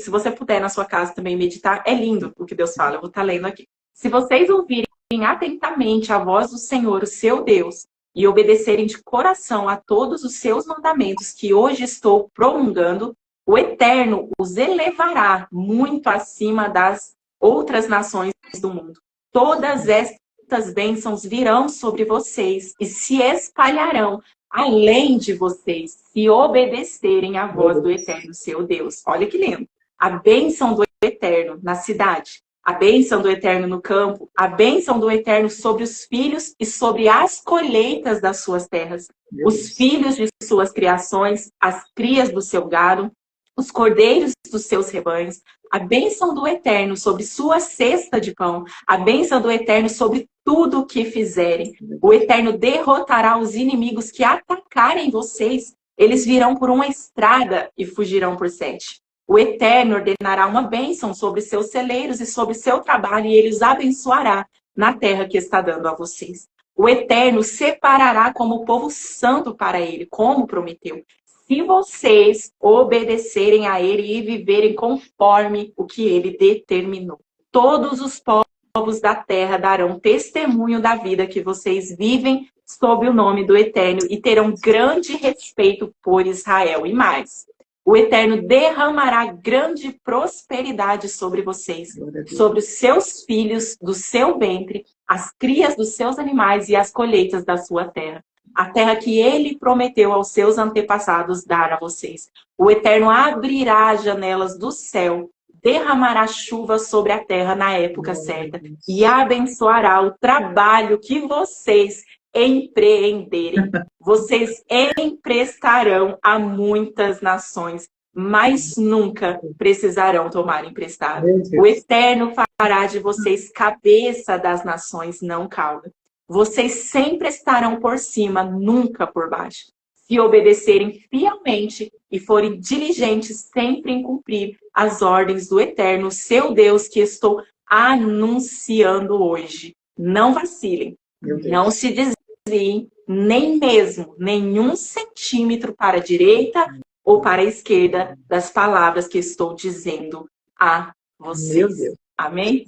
Se você puder na sua casa também meditar, é lindo o que Deus fala. Eu vou estar lendo aqui. Se vocês ouvirem atentamente a voz do Senhor, o seu Deus, e obedecerem de coração a todos os seus mandamentos que hoje estou promulgando, o Eterno os elevará muito acima das outras nações do mundo. Todas estas bênçãos virão sobre vocês e se espalharão além de vocês, se obedecerem à voz do Eterno, seu Deus. Olha que lindo. A bênção do Eterno na cidade, a bênção do Eterno no campo, a bênção do Eterno sobre os filhos e sobre as colheitas das suas terras, os filhos de suas criações, as crias do seu gado, os cordeiros dos seus rebanhos, a bênção do Eterno sobre sua cesta de pão, a bênção do Eterno sobre tudo o que fizerem. O Eterno derrotará os inimigos que atacarem vocês. Eles virão por uma estrada e fugirão por 7. O Eterno ordenará uma bênção sobre seus celeiros e sobre seu trabalho, e ele os abençoará na terra que está dando a vocês. O Eterno separará como povo santo para ele, como prometeu. Se vocês obedecerem a ele e viverem conforme o que ele determinou. Todos os povos da terra darão testemunho da vida que vocês vivem sob o nome do Eterno e terão grande respeito por Israel. E mais, o Eterno derramará grande prosperidade sobre vocês, sobre os seus filhos do seu ventre, as crias dos seus animais e as colheitas da sua terra. A terra que ele prometeu aos seus antepassados dar a vocês. O Eterno abrirá as janelas do céu, derramará chuva sobre a terra na época certa e abençoará o trabalho que vocês empreenderem. Vocês emprestarão a muitas nações, mas nunca precisarão tomar emprestado. O Eterno fará de vocês cabeça das nações, não cauda. Vocês sempre estarão por cima, nunca por baixo. se obedecerem fielmente e forem diligentes sempre em cumprir as ordens do Eterno, seu Deus, que estou anunciando hoje. Não vacilem, não se desviem, nem mesmo nenhum centímetro para a direita ou para a esquerda das palavras que estou dizendo a vocês. Amém?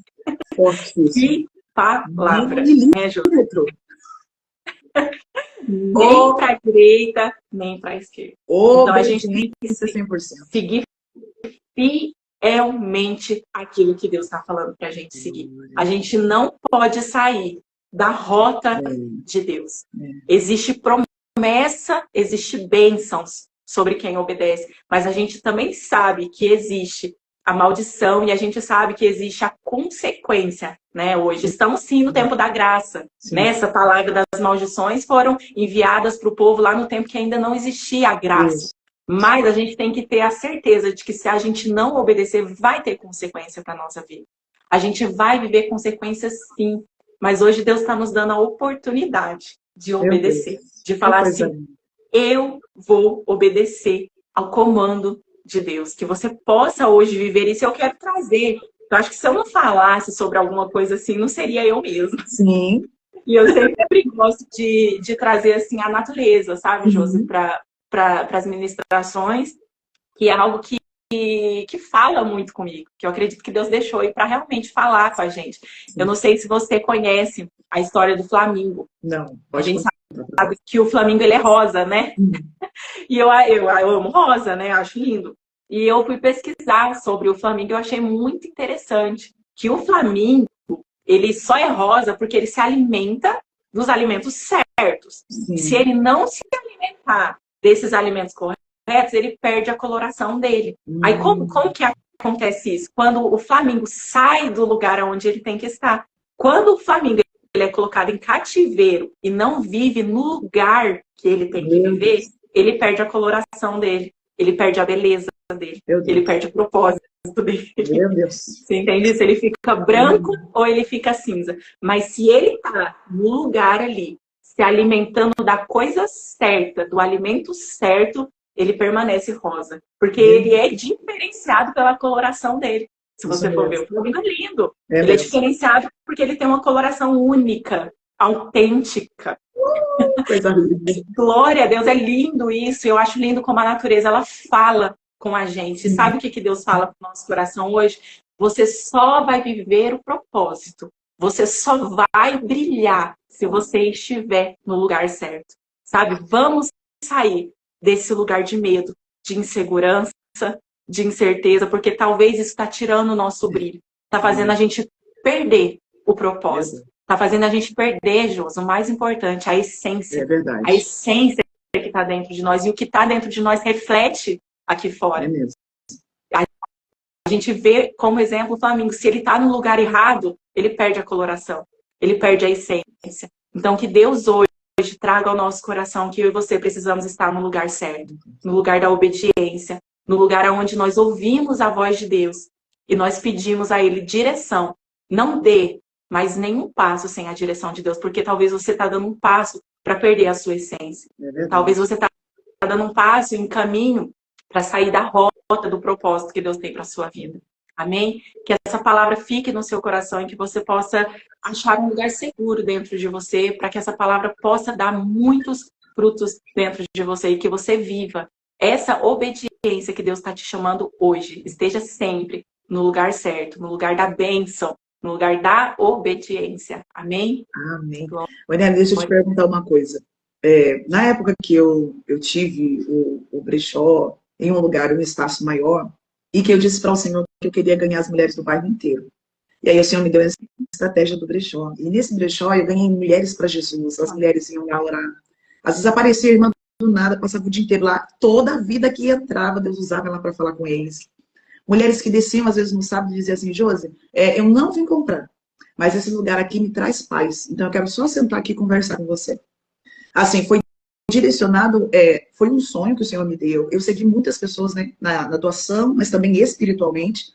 Que palavra, né, Jô? Nem para a direita, nem para a esquerda. Então a gente tem que seguir fielmente aquilo que Deus está falando para a gente seguir. A gente não pode sair da rota de Deus. Existe promessa, existe bênçãos sobre quem obedece, mas a gente também sabe que existe a maldição e a gente sabe que existe a consequência, né? Hoje estamos sim no tempo da graça, né? Essa palavra das maldições foram enviadas para o povo lá no tempo que ainda não existia a graça. Mas a gente tem que ter a certeza de que se a gente não obedecer, vai ter consequência para a nossa vida. A gente vai viver consequências sim, mas hoje Deus está nos dando a oportunidade de obedecer, de falar assim, eu vou obedecer ao comando de Deus, que você possa hoje viver isso. Eu quero trazer. Eu acho que se eu não falasse sobre alguma coisa assim, não seria eu mesma. Sim. E eu sempre gosto de trazer assim a natureza, sabe, Josi, para as ministrações, que é algo que fala muito comigo, que eu acredito que Deus deixou aí para realmente falar com a gente. Eu não sei se você conhece a história do Flamingo. Não. A gente sabe que o Flamingo ele é rosa, né? E eu amo rosa, né? Acho lindo. E eu fui pesquisar sobre o Flamingo e eu achei muito interessante que o Flamingo, ele só é rosa porque ele se alimenta dos alimentos certos. Se ele não se alimentar desses alimentos corretos, ele perde a coloração dele. Aí como que acontece isso? Quando o Flamingo sai do lugar onde ele tem que estar. Quando o Flamingo ele é colocado em cativeiro e não vive no lugar que ele tem que viver, ele perde a coloração dele, ele perde a beleza dele, ele perde o propósito dele. Meu Deus. Você entende isso? Ele fica branco ou ele fica cinza. Mas se ele está no lugar ali, se alimentando da coisa certa, do alimento certo, ele permanece rosa. Porque ele é diferenciado pela coloração dele. Se você for ver, o Flamingo é lindo. Ele é diferenciado porque ele tem uma coloração única, autêntica. Coisa linda. Glória a Deus, é lindo isso. Eu acho lindo como a natureza, ela fala com a gente. Sabe o que Deus fala para o nosso coração hoje? Você só vai viver o propósito. Você só vai brilhar se você estiver no lugar certo. Sabe? Vamos sair desse lugar de medo, de insegurança, de incerteza, porque talvez isso está tirando o nosso brilho. Está fazendo a gente perder o propósito. Está fazendo a gente perder, Josi, o mais importante, a essência. É verdade. A essência que está dentro de nós. E o que está dentro de nós reflete aqui fora. É mesmo. A gente vê, como exemplo, o Flamingo. Se ele está no lugar errado, ele perde a coloração. Ele perde a essência. Então, que Deus hoje traga ao nosso coração que eu e você precisamos estar no lugar certo. No lugar da obediência. No lugar onde nós ouvimos a voz de Deus. E nós pedimos a Ele direção. Não dê mais nenhum passo sem a direção de Deus. Porque talvez você está dando um passo para perder a sua essência. Talvez você está dando um passo em caminho para sair da rota do propósito que Deus tem para a sua vida. Amém? Que essa palavra fique no seu coração e que você possa achar um lugar seguro dentro de você, para que essa palavra possa dar muitos frutos dentro de você e que você viva essa obediência que Deus está te chamando hoje. Esteja sempre no lugar certo, no lugar da bênção, no lugar da obediência. Amém? Amém. Olha, deixa eu te perguntar uma coisa. Na época que eu tive o brechó em um lugar, um espaço maior, e que eu disse para o Senhor que eu queria ganhar as mulheres do bairro inteiro. E aí o Senhor me deu essa estratégia do brechó. E nesse brechó eu ganhei mulheres para Jesus. As mulheres iam lá orar. Às vezes aparecia a irmã do nada, passava o dia inteiro lá. Toda a vida que entrava, Deus usava ela para falar com eles. Mulheres que desciam, às vezes, no sábado e diziam assim, Josi, eu não vim comprar, mas esse lugar aqui me traz paz. Então eu quero só sentar aqui e conversar com você. Assim, foi direcionado, foi um sonho que o Senhor me deu. Eu segui muitas pessoas, né, na doação, mas também espiritualmente.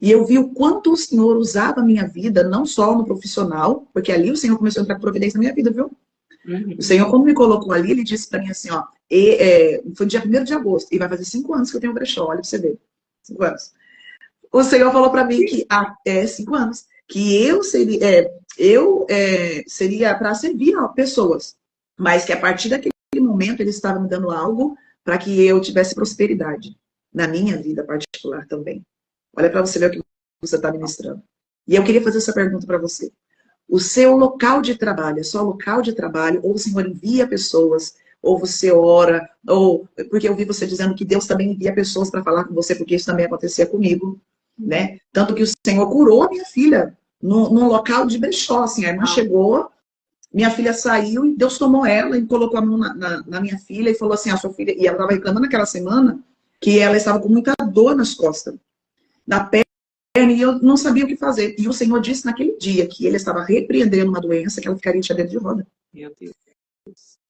E eu vi o quanto o Senhor usava a minha vida, não só no profissional, porque ali o Senhor começou a entrar com providência na minha vida, viu? O Senhor, quando me colocou ali, Ele disse para mim assim, ó, Foi dia 1º de agosto, e vai fazer 5 anos que eu tenho um brechó, olha pra você ver. 5 anos. O Senhor falou para mim que há 5 anos, que seria para servir a pessoas, mas que a partir daquele momento ele estava me dando algo para que eu tivesse prosperidade na minha vida particular também. Olha para você ver o que você está ministrando. E eu queria fazer essa pergunta para você. O seu local de trabalho é só local de trabalho, ou o Senhor envia pessoas, ou você ora, ou porque eu vi você dizendo que Deus também envia pessoas para falar com você, porque isso também acontecia comigo, né? Tanto que o Senhor curou a minha filha num local de brechó, assim, a irmã chegou, minha filha saiu e Deus tomou ela e colocou a mão na minha filha e falou assim, a sua filha, e ela estava reclamando naquela semana que ela estava com muita dor nas costas, na perna, e eu não sabia o que fazer. E o Senhor disse naquele dia que ele estava repreendendo uma doença que ela ficaria de cadeira de roda. Meu Deus.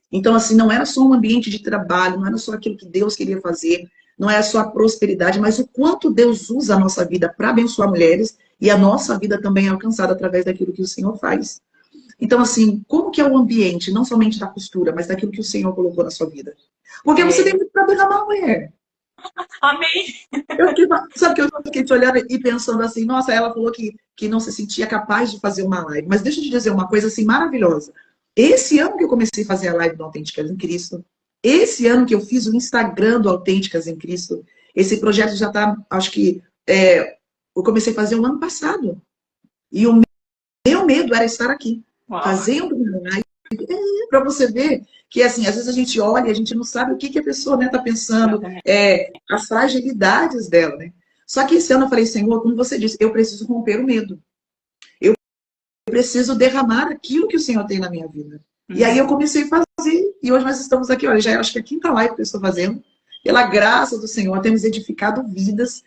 Então, assim, não era só um ambiente de trabalho, não era só aquilo que Deus queria fazer, não era só a prosperidade, mas o quanto Deus usa a nossa vida para abençoar mulheres e a nossa vida também é alcançada através daquilo que o Senhor faz. Então, assim, como que é o ambiente, não somente da costura, mas daquilo que o Senhor colocou na sua vida? Porque você tem muito para derramar, mulher. Amém. Sabe que eu fiquei te olhando e pensando assim, nossa, ela falou que não se sentia capaz de fazer uma live. Mas deixa eu te dizer uma coisa assim maravilhosa. Esse ano que eu comecei a fazer a live do Autênticas em Cristo, esse ano que eu fiz o Instagram do Autênticas em Cristo, esse projeto já está, acho que, eu comecei a fazer o ano passado. E o meu medo era estar aqui, fazendo uma live, para você ver que, assim, às vezes a gente olha e a gente não sabe o que a pessoa está pensando, as fragilidades dela, né? Só que esse ano eu falei, Senhor, como você disse, eu preciso romper o medo. Eu preciso derramar aquilo que o Senhor tem na minha vida. E aí eu comecei a fazer, e hoje nós estamos aqui, olha, já acho que é a 5ª live que eu estou fazendo. Pela graça do Senhor, temos edificado vidas.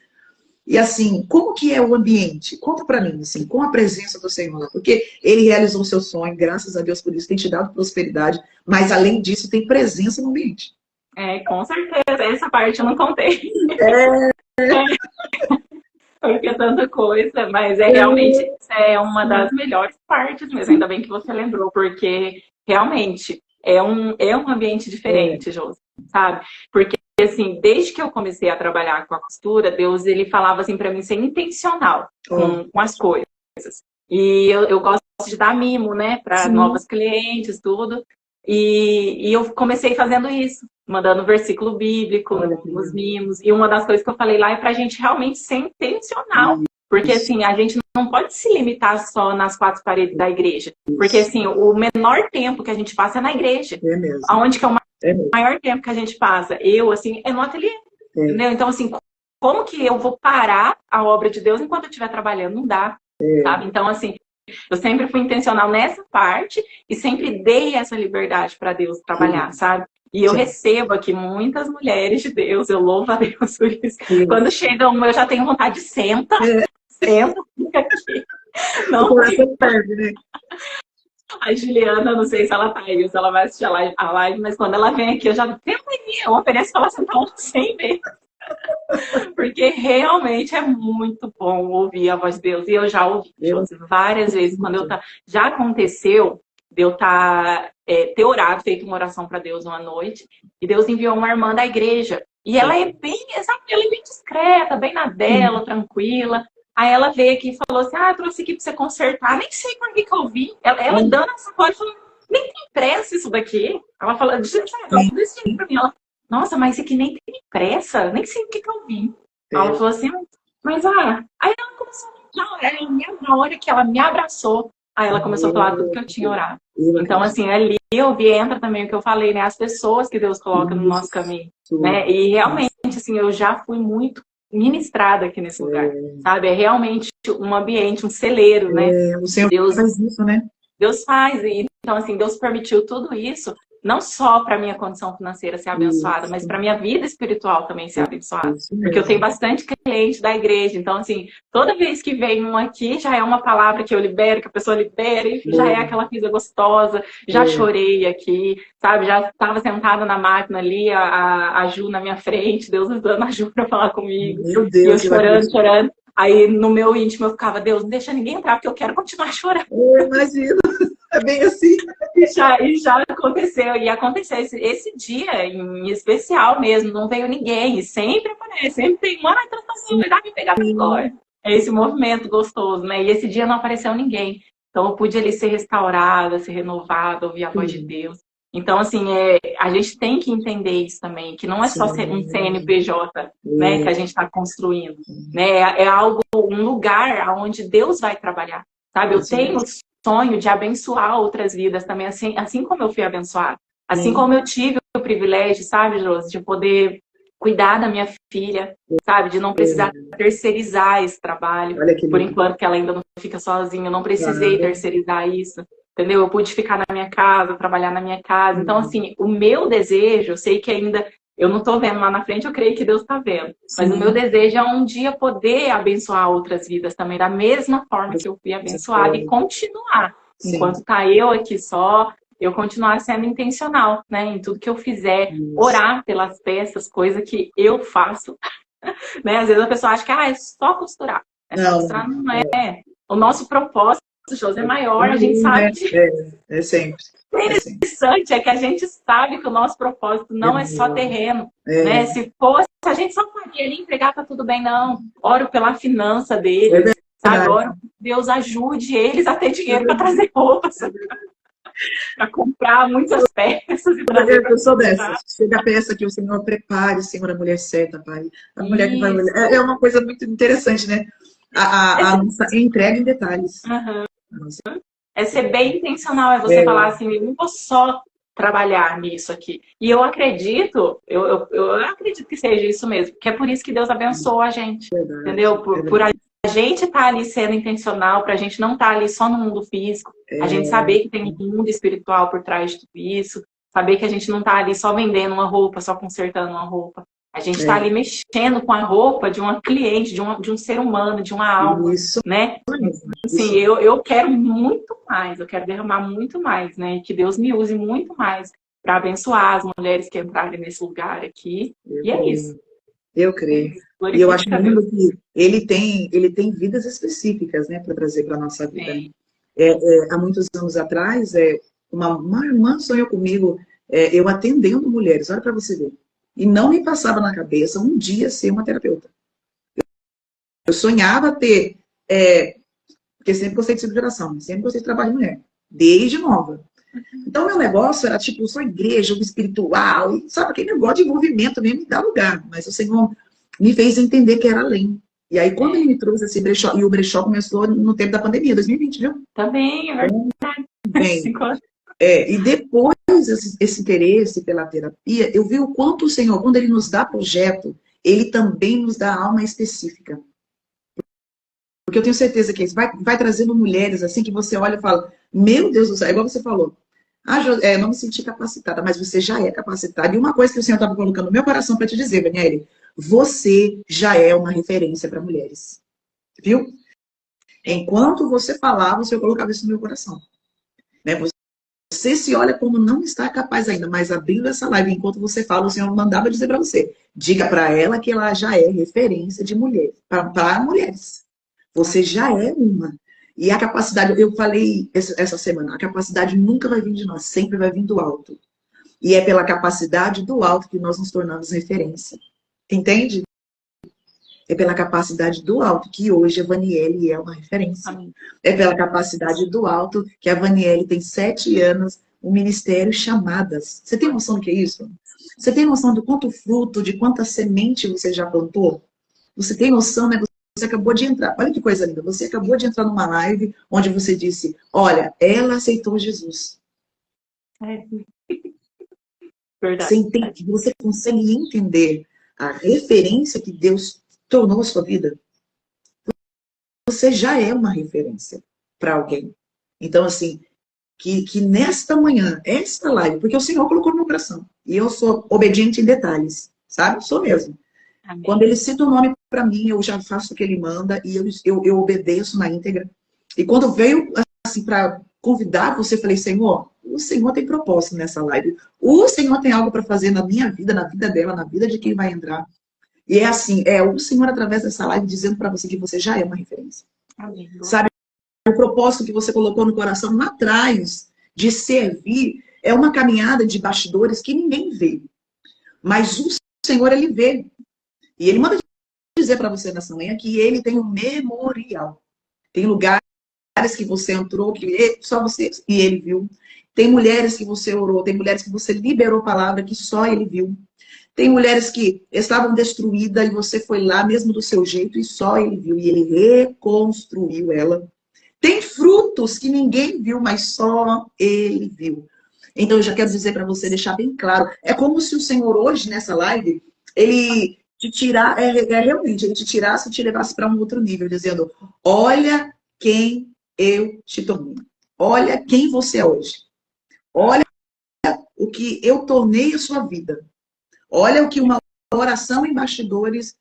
E assim, como que é o ambiente? Conta pra mim, assim, com a presença do Senhor lá. Porque Ele realizou o seu sonho, graças a Deus por isso, tem te dado prosperidade. Mas além disso, tem presença no ambiente. Com certeza. Essa parte eu não contei. Porque é tanta coisa, mas realmente uma das melhores partes mesmo. Ainda bem que você lembrou, porque realmente é um ambiente diferente, Josi, sabe? Porque, assim, desde que eu comecei a trabalhar com a costura, Deus, ele falava assim para mim ser intencional com as coisas. E eu gosto de dar mimo, né, para novas clientes, tudo. E eu comecei fazendo isso, mandando versículo bíblico, os mimos. E uma das coisas que eu falei lá é pra gente realmente ser intencional. Porque, assim, a gente não pode se limitar só nas 4 paredes da igreja. Porque, assim, o menor tempo que a gente passa é na igreja. É mesmo. Onde que é o maior tempo que a gente passa? É no ateliê. Entendeu? Então, assim, como que eu vou parar a obra de Deus enquanto eu estiver trabalhando? Não dá, sabe? Então, assim, eu sempre fui intencional nessa parte e sempre dei essa liberdade para Deus trabalhar, sabe? E eu recebo aqui muitas mulheres de Deus, eu louvo a Deus por isso. Quando chega uma, eu já tenho vontade de senta, fica aqui. Não, o coração perde, né? A Juliana, não sei se ela tá aí, se ela vai assistir a live, mas quando ela vem aqui, eu já eu ofereço para ela sentar um 100 vezes. Porque realmente é muito bom ouvir a voz de Deus. E eu já ouvi várias vezes. Quando já aconteceu de eu ter orado, feito uma oração para Deus uma noite, e Deus enviou uma irmã da igreja. E ela é bem discreta, bem na dela, tranquila. Aí ela veio aqui e falou assim, eu trouxe aqui para você consertar. Nem sei por que eu vi. Ela dando essa coisa, falou, nem tem pressa isso daqui. Ela falou, desse jeito pra mim. Ela, nossa, mas isso aqui nem tem pressa, nem sei o que eu vi. Ela falou assim, mas aí ela começou na hora que ela me abraçou, aí ela começou a falar tudo que eu tinha orado. Então, assim, ali entra também o que eu falei, né? As pessoas que Deus coloca no nosso caminho, né? E realmente, assim, eu já fui muito ministrada aqui nesse lugar, sabe? É realmente um ambiente, um celeiro, né? O Senhor faz isso, né? Deus faz, então, assim, Deus permitiu tudo isso, não só para minha condição financeira ser abençoada, mas para minha vida espiritual também ser abençoada. Porque eu tenho bastante cliente da igreja, então, assim, toda vez que vem um aqui, já é uma palavra que eu libero, que a pessoa libera, e já é aquela coisa gostosa, já chorei aqui, sabe? Já estava sentada na máquina ali, a Ju na minha frente, Deus usando a Ju para falar comigo. Meu Deus, e eu chorando. Aí, no meu íntimo, eu ficava, Deus, não deixa ninguém entrar, porque eu quero continuar chorando. Eu imagino. É bem assim. E já aconteceu, e aconteceu esse dia em especial mesmo, não veio ninguém, e sempre aparece, sempre tem uma transformação, vai dar me pegar pra agora. É esse movimento gostoso, né? E esse dia não apareceu ninguém. Então eu pude ali ser restaurada, ser renovada, ouvir a voz de Deus. Então, assim, a gente tem que entender isso também, que não é só ser um CNPJ, né, que a gente está construindo, né? É algo, um lugar onde Deus vai trabalhar, sabe? Eu tenho sonho de abençoar outras vidas também, assim como eu fui abençoada. Assim como eu tive o privilégio, sabe, Josi, de poder cuidar da minha filha, sabe? De não precisar terceirizar esse trabalho. Por enquanto que ela ainda não fica sozinha, eu não precisei terceirizar isso. Entendeu? Eu pude ficar na minha casa, trabalhar na minha casa. Então, assim, o meu desejo, eu sei que ainda eu não estou vendo lá na frente, eu creio que Deus está vendo. Mas o meu desejo é um dia poder abençoar outras vidas também, da mesma forma que eu fui abençoada e continuar. Enquanto está eu aqui só, eu continuar sendo intencional, né? Em tudo que eu fizer, orar pelas peças, coisa que eu faço. Né? Às vezes a pessoa acha que é só costurar. Só costurar não é. O nosso propósito, José, é maior, a gente sabe que... É sempre. O interessante é que a gente sabe que o nosso propósito não é só terreno, né? Se fosse, a gente só faria ali entregar, tá tudo bem, não. Oro pela finança deles, sabe? Oro que Deus ajude eles a ter dinheiro para trazer roupas, para comprar muitas peças e trazer. Eu sou dessas. Chega a peça que o Senhor prepare, Senhor, a mulher certa, Pai. A mulher que vai olhar. É uma coisa muito interessante, né? A nossa entrega em detalhes. É ser bem intencional, é você falar assim, eu não vou só trabalhar nisso aqui. E eu acredito, eu acredito que seja isso mesmo, que é por isso que Deus abençoa a gente, entendeu? Por a gente estar ali sendo intencional, para a gente não estar ali só no mundo físico, a gente saber que tem um mundo espiritual por trás de tudo isso, saber que a gente não está ali só vendendo uma roupa, só consertando uma roupa. A gente está ali mexendo com a roupa de uma cliente, de um ser humano, de uma alma, né? Assim, eu quero muito mais, eu quero derramar muito mais, né? E que Deus me use muito mais para abençoar as mulheres que entrarem nesse lugar aqui. E é isso. Eu creio. E eu acho lindo que ele tem vidas específicas, né, para trazer para a nossa vida. Há muitos anos atrás, uma irmã sonhou comigo, eu atendendo mulheres, olha para você ver. E não me passava na cabeça um dia ser uma terapeuta. Eu sonhava ter, porque sempre gostei de civilização, sempre gostei de trabalho de mulher, desde nova. Então, meu negócio era tipo, só igreja, espiritual, e, sabe, aquele negócio de movimento mesmo me dá lugar. Mas o Senhor me fez entender que era além. E aí, quando ele me trouxe esse brechó, e o brechó começou no tempo da pandemia, 2020, viu? Também, é verdade. Bem, e depois esse interesse pela terapia, eu vi o quanto o Senhor, quando ele nos dá projeto, ele também nos dá alma específica. Porque eu tenho certeza que isso vai trazendo mulheres assim que você olha e fala, meu Deus do céu, é igual você falou, não me senti capacitada, mas você já é capacitada. E uma coisa que o Senhor estava colocando no meu coração para te dizer, Daniele, você já é uma referência para mulheres. Viu? Enquanto você falava, o Senhor colocava isso no meu coração. Né? Você se olha como não está capaz ainda, mas abrindo essa live, enquanto você fala, o Senhor mandava dizer para você, diga para ela que ela já é referência de mulher, para mulheres. Você já é uma. E a capacidade, eu falei essa semana, a capacidade nunca vai vir de nós, sempre vai vir do alto. E é pela capacidade do alto que nós nos tornamos referência. Entende? É pela capacidade do alto que hoje a Vaniele é uma referência. É pela capacidade do alto que a Vaniele tem 7 anos, o ministério Chamadas. Você tem noção do que é isso? Você tem noção do quanto fruto, de quanta semente você já plantou? Você tem noção, né? Você acabou de entrar, olha que coisa linda, você acabou de entrar numa live onde você disse, olha, ela aceitou Jesus. Verdade. Você consegue entender a referência que Deus tornou a sua vida? Você já é uma referência para alguém. Então, assim, que nesta manhã, esta live, porque o Senhor colocou no meu coração, e eu sou obediente em detalhes, sabe? Sou mesmo. Amém. Quando ele cita o nome para mim, eu já faço o que ele manda e eu obedeço na íntegra. E quando veio assim para convidar você, falei, Senhor, o Senhor tem propósito nessa live. O Senhor tem algo para fazer na minha vida, na vida dela, na vida de quem vai entrar. E é assim, o Senhor através dessa live dizendo para você que você já é uma referência. Amém. Sabe, o propósito que você colocou no coração lá atrás, de servir, é uma caminhada de bastidores que ninguém vê. Mas o Senhor, Ele vê. E Ele manda dizer para você nessa manhã que Ele tem um memorial. Tem lugares que você entrou, que só você e Ele viu. Tem mulheres que você orou, tem mulheres que você liberou palavra que só Ele viu. Tem mulheres que estavam destruídas e você foi lá mesmo do seu jeito e só Ele viu. E Ele reconstruiu ela. Tem frutos que ninguém viu, mas só Ele viu. Então eu já quero dizer para você, deixar bem claro. É como se o Senhor hoje, nessa live, Ele te tirar, realmente, Ele te tirasse e te levasse para um outro nível, dizendo, olha quem eu te tornei. Olha quem você é hoje. Olha o que eu tornei a sua vida. Olha o que uma oração em bastidores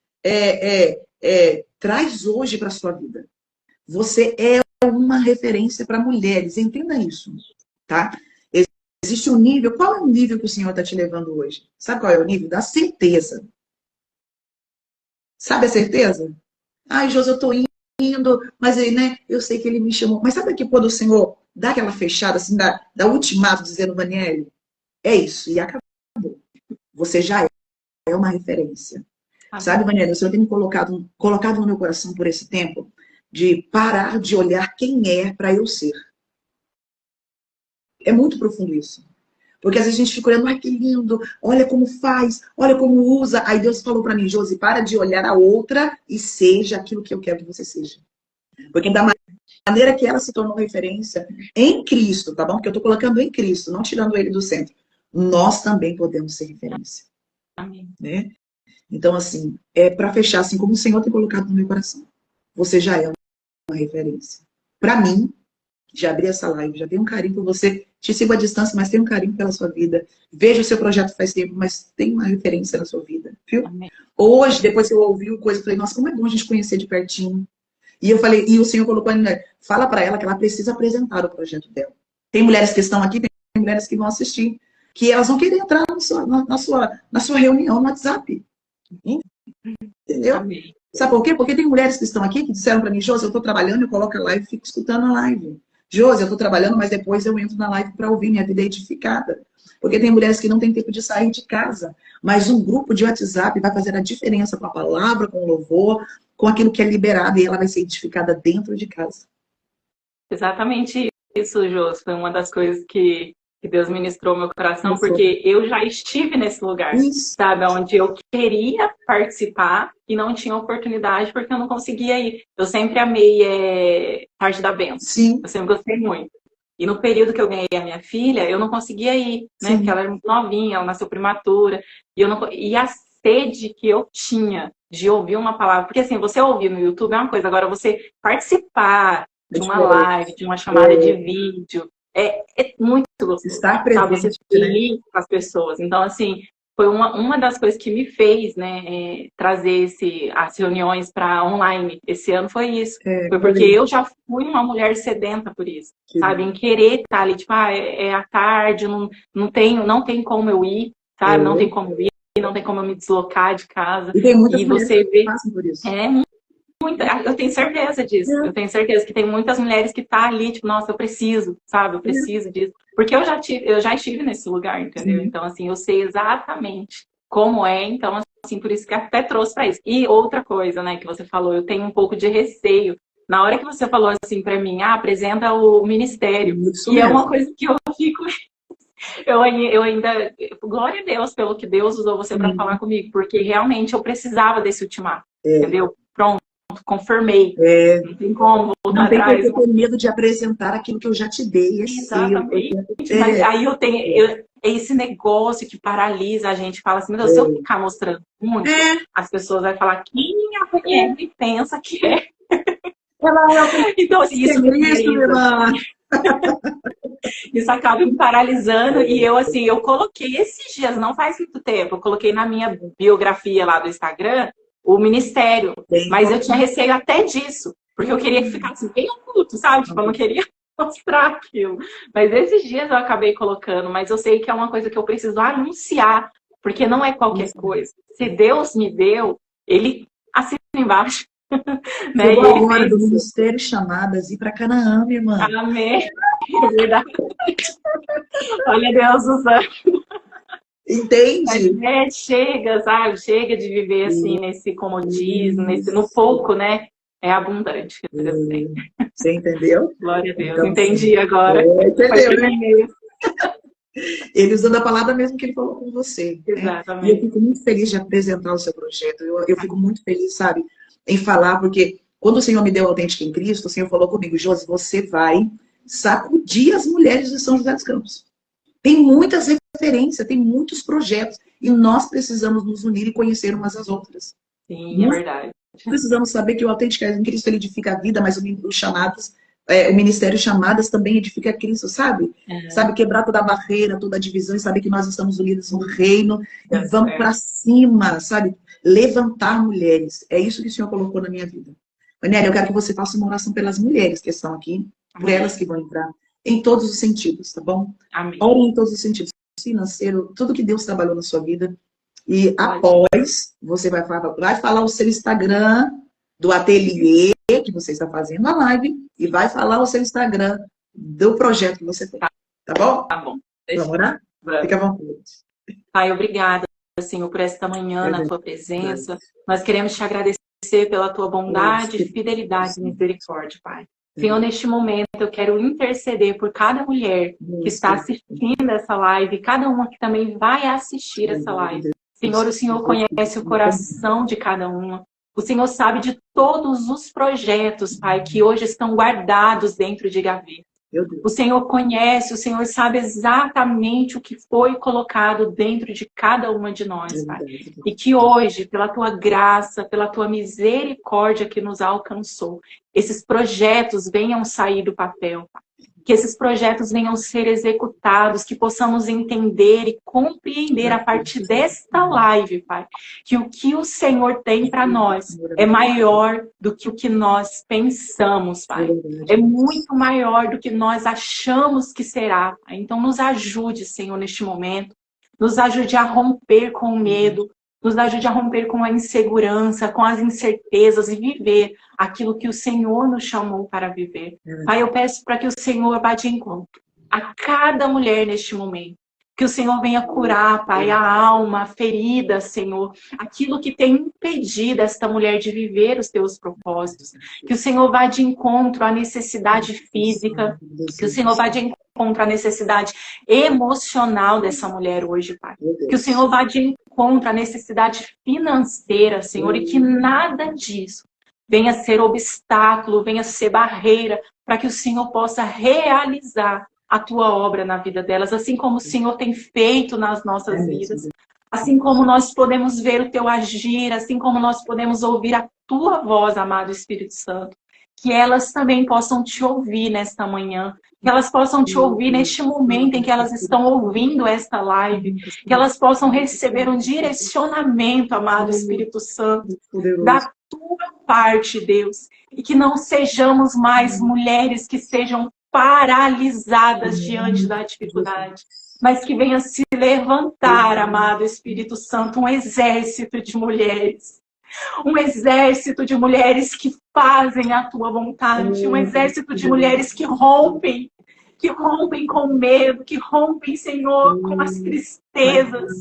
traz hoje para a sua vida. Você é uma referência para mulheres. Entenda isso, tá? Existe um nível. Qual é o nível que o Senhor está te levando hoje? Sabe qual é o nível? Da certeza. Sabe a certeza? Ai, Josi, eu estou indo, mas né, eu sei que Ele me chamou. Mas sabe que quando o Senhor dá aquela fechada, assim, da ultimato, dizendo, Vaniele, é isso, e acabou. Você já é uma referência. Sabe, Vaniele, o Senhor tem me colocado no meu coração por esse tempo de parar de olhar quem é para eu ser. É muito profundo isso. Porque às vezes a gente fica olhando, ai que lindo, olha como faz, olha como usa. Aí Deus falou para mim, Josi, para de olhar a outra e seja aquilo que eu quero que você seja. Porque da maneira que ela se tornou referência em Cristo, tá bom? Porque eu tô colocando em Cristo, não tirando Ele do centro. Nós também podemos ser referência. Amém. Né? Então, assim, é para fechar, assim como o Senhor tem colocado no meu coração. Você já é uma referência. Para mim, já abri essa live, já tenho um carinho por você. Te sigo à distância, mas tenho um carinho pela sua vida. Vejo o seu projeto faz tempo, mas tem uma referência na sua vida, viu? Amém. Hoje, depois que eu ouvi o coisa, eu falei, nossa, como é bom a gente conhecer de pertinho. E eu falei, e o Senhor colocou, fala para ela que ela precisa apresentar o projeto dela. Tem mulheres que estão aqui, tem mulheres que vão assistir, que elas vão querer entrar na sua reunião no WhatsApp. Entendeu? Amém. Sabe por quê? Porque tem mulheres que estão aqui que disseram para mim, Josi, eu estou trabalhando, eu coloco a live e fico escutando a live. Josi, eu estou trabalhando, mas depois eu entro na live para ouvir minha vida edificada. Porque tem mulheres que não têm tempo de sair de casa, mas um grupo de WhatsApp vai fazer a diferença com a palavra, com o louvor, com aquilo que é liberado, e ela vai ser edificada dentro de casa. Exatamente isso, Jô. Foi uma das coisas que Deus ministrou no meu coração, porque eu já estive nesse lugar, sabe? Onde eu queria participar e não tinha oportunidade, porque eu não conseguia ir. Eu sempre amei Tarde da Bênção. Sim. Eu sempre gostei muito. E no período que eu ganhei a minha filha, eu não conseguia ir, né? Porque ela era muito novinha, ela nasceu prematura. E a sede que eu tinha de ouvir uma palavra... Porque assim, você ouvir no YouTube é uma coisa, agora você participar de uma live, de uma chamada de vídeo, é muito gostoso. Estar presente, você ir com as pessoas. Então, assim, foi uma das coisas que me fez, né, trazer as reuniões para online. Esse ano foi isso. Foi porque eu já fui uma mulher sedenta por isso, sabe? Em querer estar ali, tipo, é à tarde, não tem como eu ir, sabe? Não tem como eu ir, não tem como eu me deslocar de casa. E tem muitas você vê, passam por isso. Eu tenho certeza disso. Eu tenho certeza que tem muitas mulheres que tá ali, tipo, nossa, eu preciso, sabe? Eu preciso disso. Porque eu já estive nesse lugar, entendeu? Então, assim, eu sei exatamente como é. Então, assim, por isso que até trouxe para isso. E outra coisa, né, que você falou, eu tenho um pouco de receio. Na hora que você falou assim para mim, apresenta o ministério. Isso e mesmo. é uma coisa que eu fico... Eu ainda... Glória a Deus pelo que Deus usou você para falar comigo. Porque realmente eu precisava desse ultimato, entendeu? Pronto. Confirmei. Não tem como voltar atrás. Não tem que ter medo de apresentar aquilo que eu já te dei. Exatamente. Mas aí eu tenho esse negócio que paralisa a gente. Fala assim, meu Deus, se eu ficar mostrando muito, as pessoas vão falar, quem a Vaniele pensa que é? Então, assim, isso acaba me paralisando. E eu, assim, eu coloquei esses dias, não faz muito tempo, eu coloquei na minha biografia lá do Instagram, o ministério, mas eu tinha receio até disso, porque eu queria que ficasse bem oculto, sabe? Tipo, eu não queria mostrar aquilo. Mas esses dias eu acabei colocando, mas eu sei que é uma coisa que eu preciso anunciar, porque não é qualquer coisa. Se Deus me deu, Ele assina embaixo. Né? Chegou E a ele hora do fez. ministério chamadas ir para Canaã, minha irmã. Amém. É verdade. Olha Deus usando. Mas, Entende? né, chega, sabe? Chega de viver assim nesse comodismo, no Isso. pouco, né? É abundante que Deus tem. Você entendeu? Glória a Deus. Então, assim, Entendi agora. Foi entendeu, para né? mim mesmo. Ele usando a palavra mesmo que ele falou com você, né? E eu Exatamente. fico muito feliz de apresentar o seu projeto. Eu fico muito feliz, sabe, em falar, porque quando o Senhor me deu Autêntica em Cristo, o Senhor falou comigo, Josi, você vai sacudir as mulheres de São José dos Campos. Tem muitas referências, tem muitos projetos, e nós precisamos nos unir e conhecer umas às outras. Sim, é Nós verdade. precisamos saber que o Autêntica em Cristo ele edifica a vida, mas os chamados, o Ministério Chamadas também edifica Cristo, sabe? Sabe, quebrar toda a barreira, toda a divisão e saber que nós estamos unidos no reino e vamos para cima, sabe? Levantar mulheres. É isso que o Senhor colocou na minha vida. Daniela, eu quero que você faça uma oração pelas mulheres que estão aqui, por elas que vão entrar, em todos os sentidos, tá bom? Amém. Ore em todos os sentidos, financeiro, tudo que Deus trabalhou na sua vida. E após, você vai falar o seu Instagram do ateliê que você está fazendo a live e vai falar o seu Instagram do projeto que você tem. Tá bom? Tá bom. Vamos orar? Fica à vontade. Pai, obrigada, Senhor, por esta manhã na tua presença. Nós queremos te agradecer pela tua bondade, fidelidade e misericórdia, Pai. Senhor, neste momento eu quero interceder por cada mulher que está assistindo essa live, cada uma que também vai assistir essa live. Senhor, o Senhor conhece o coração de cada uma. O Senhor sabe de todos os projetos, Pai, que hoje estão guardados dentro de gaveta. O Senhor conhece, o Senhor sabe exatamente o que foi colocado dentro de cada uma de nós, Pai. E que hoje, pela tua graça, pela tua misericórdia que nos alcançou, esses projetos venham sair do papel, Pai. Que esses projetos venham ser executados, que possamos entender e compreender a partir desta live, Pai, que o que o Senhor tem para nós é maior do que o que nós pensamos, Pai. É muito maior do que nós achamos que será, Pai. Então nos ajude, Senhor, neste momento. Nos ajude a romper com o medo, nos ajude a romper com a insegurança, com as incertezas e viver aquilo que o Senhor nos chamou para viver. Pai, eu peço para que o Senhor vá de encontro a cada mulher neste momento. Que o Senhor venha curar, Pai, a alma, a ferida, Senhor. Aquilo que tem impedido esta mulher de viver os teus propósitos. Que o Senhor vá de encontro à necessidade física. Que o Senhor vá de encontro à necessidade emocional dessa mulher hoje, Pai. Que o Senhor vá de encontro à necessidade financeira, Senhor. E que nada disso venha ser obstáculo, venha ser barreira, para que o Senhor possa realizar a tua obra na vida delas, assim como o Senhor tem feito nas nossas vidas, assim como nós podemos ver o teu agir, assim como nós podemos ouvir a tua voz, amado Espírito Santo, que elas também possam te ouvir nesta manhã, que elas possam te ouvir neste momento em que elas estão ouvindo esta live, que elas possam receber um direcionamento, amado Espírito Santo, da tua parte, Deus, e que não sejamos mais mulheres que sejam paralisadas diante da dificuldade, mas que venha se levantar, amado Espírito Santo, um exército de mulheres. Um exército de mulheres que fazem a tua vontade, um exército de mulheres que rompem com medo, que rompem, Senhor, com as tristezas,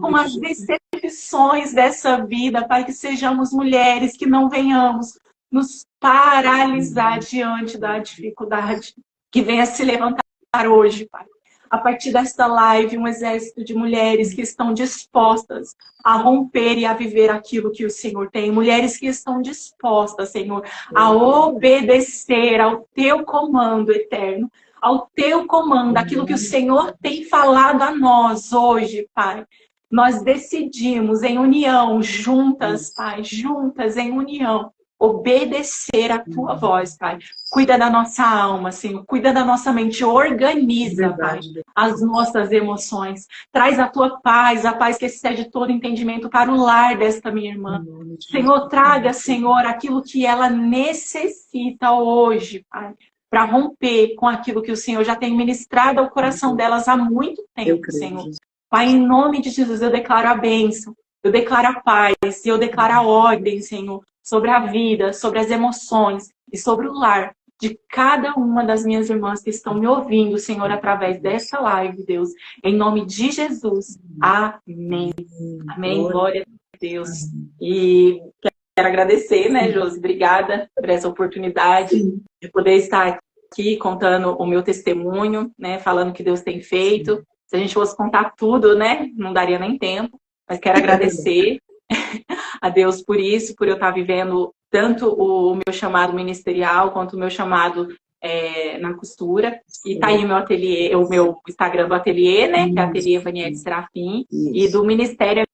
com as decepções dessa vida, para que sejamos mulheres que não venhamos nos paralisar diante da dificuldade, que venha se levantar hoje, Pai. A partir desta live, um exército de mulheres que estão dispostas a romper e a viver aquilo que o Senhor tem. Mulheres que estão dispostas, Senhor, a obedecer ao teu comando eterno, ao teu comando, aquilo que o Senhor tem falado a nós hoje, Pai. Nós decidimos em união, juntas, Pai, juntas em união, obedecer a tua voz, Pai. Cuida da nossa alma, Senhor. Cuida da nossa mente. Organiza, Pai, as nossas emoções. Traz a tua paz, a paz que excede todo entendimento para o lar desta minha irmã. Senhor, traga, Senhor, aquilo que ela necessita hoje, Pai, para romper com aquilo que o Senhor já tem ministrado ao coração delas há muito tempo, Senhor. Pai, em nome de Jesus, eu declaro a bênção. Eu declaro a paz, eu declaro a ordem, Senhor. sobre a vida, sobre as emoções e sobre o lar de cada uma das minhas irmãs que estão me ouvindo, Senhor, através dessa live, Deus. Em nome de Jesus. Amém. Amém. Glória a Deus. E quero agradecer, né, Josi? Obrigada por essa oportunidade de poder estar aqui contando o meu testemunho, né, falando o que Deus tem feito. Se a gente fosse contar tudo, né, não daria nem tempo. Mas quero agradecer a Deus por isso, por eu estar vivendo tanto o meu chamado ministerial quanto o meu chamado na costura. E tá aí o meu ateliê, o meu Instagram do ateliê, né? Que é Ateliê Vaniette Serafim. E do Ministério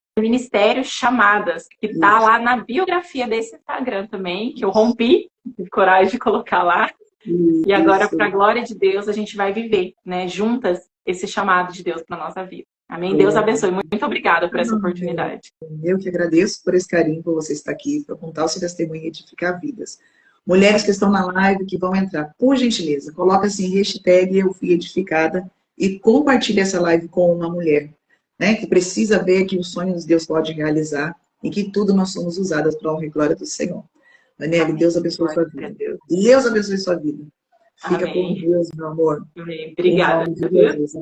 Chamadas, que tá lá na biografia desse Instagram também, que eu rompi, tive coragem de colocar lá. E agora, para a glória de Deus, a gente vai viver, né? Juntas, esse chamado de Deus para nossa vida. Amém? Deus abençoe. Muito obrigada por essa oportunidade. Eu que agradeço por esse carinho, por você estar aqui, para contar o seu testemunho e edificar vidas. Mulheres que estão na live, que vão entrar, por gentileza, coloca assim, hashtag eu fui edificada e compartilhe essa live com uma mulher, né, que precisa ver que os sonhos Deus pode realizar e que tudo nós somos usadas para a honra e glória do Senhor. Daniela, Deus abençoe sua vida. Deus abençoe sua vida. Fica com Deus, meu amor. Amém. Obrigada.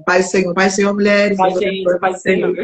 Paz, Senhor. Paz, Senhor, mulheres. Paz, gente. Paz, Senhor.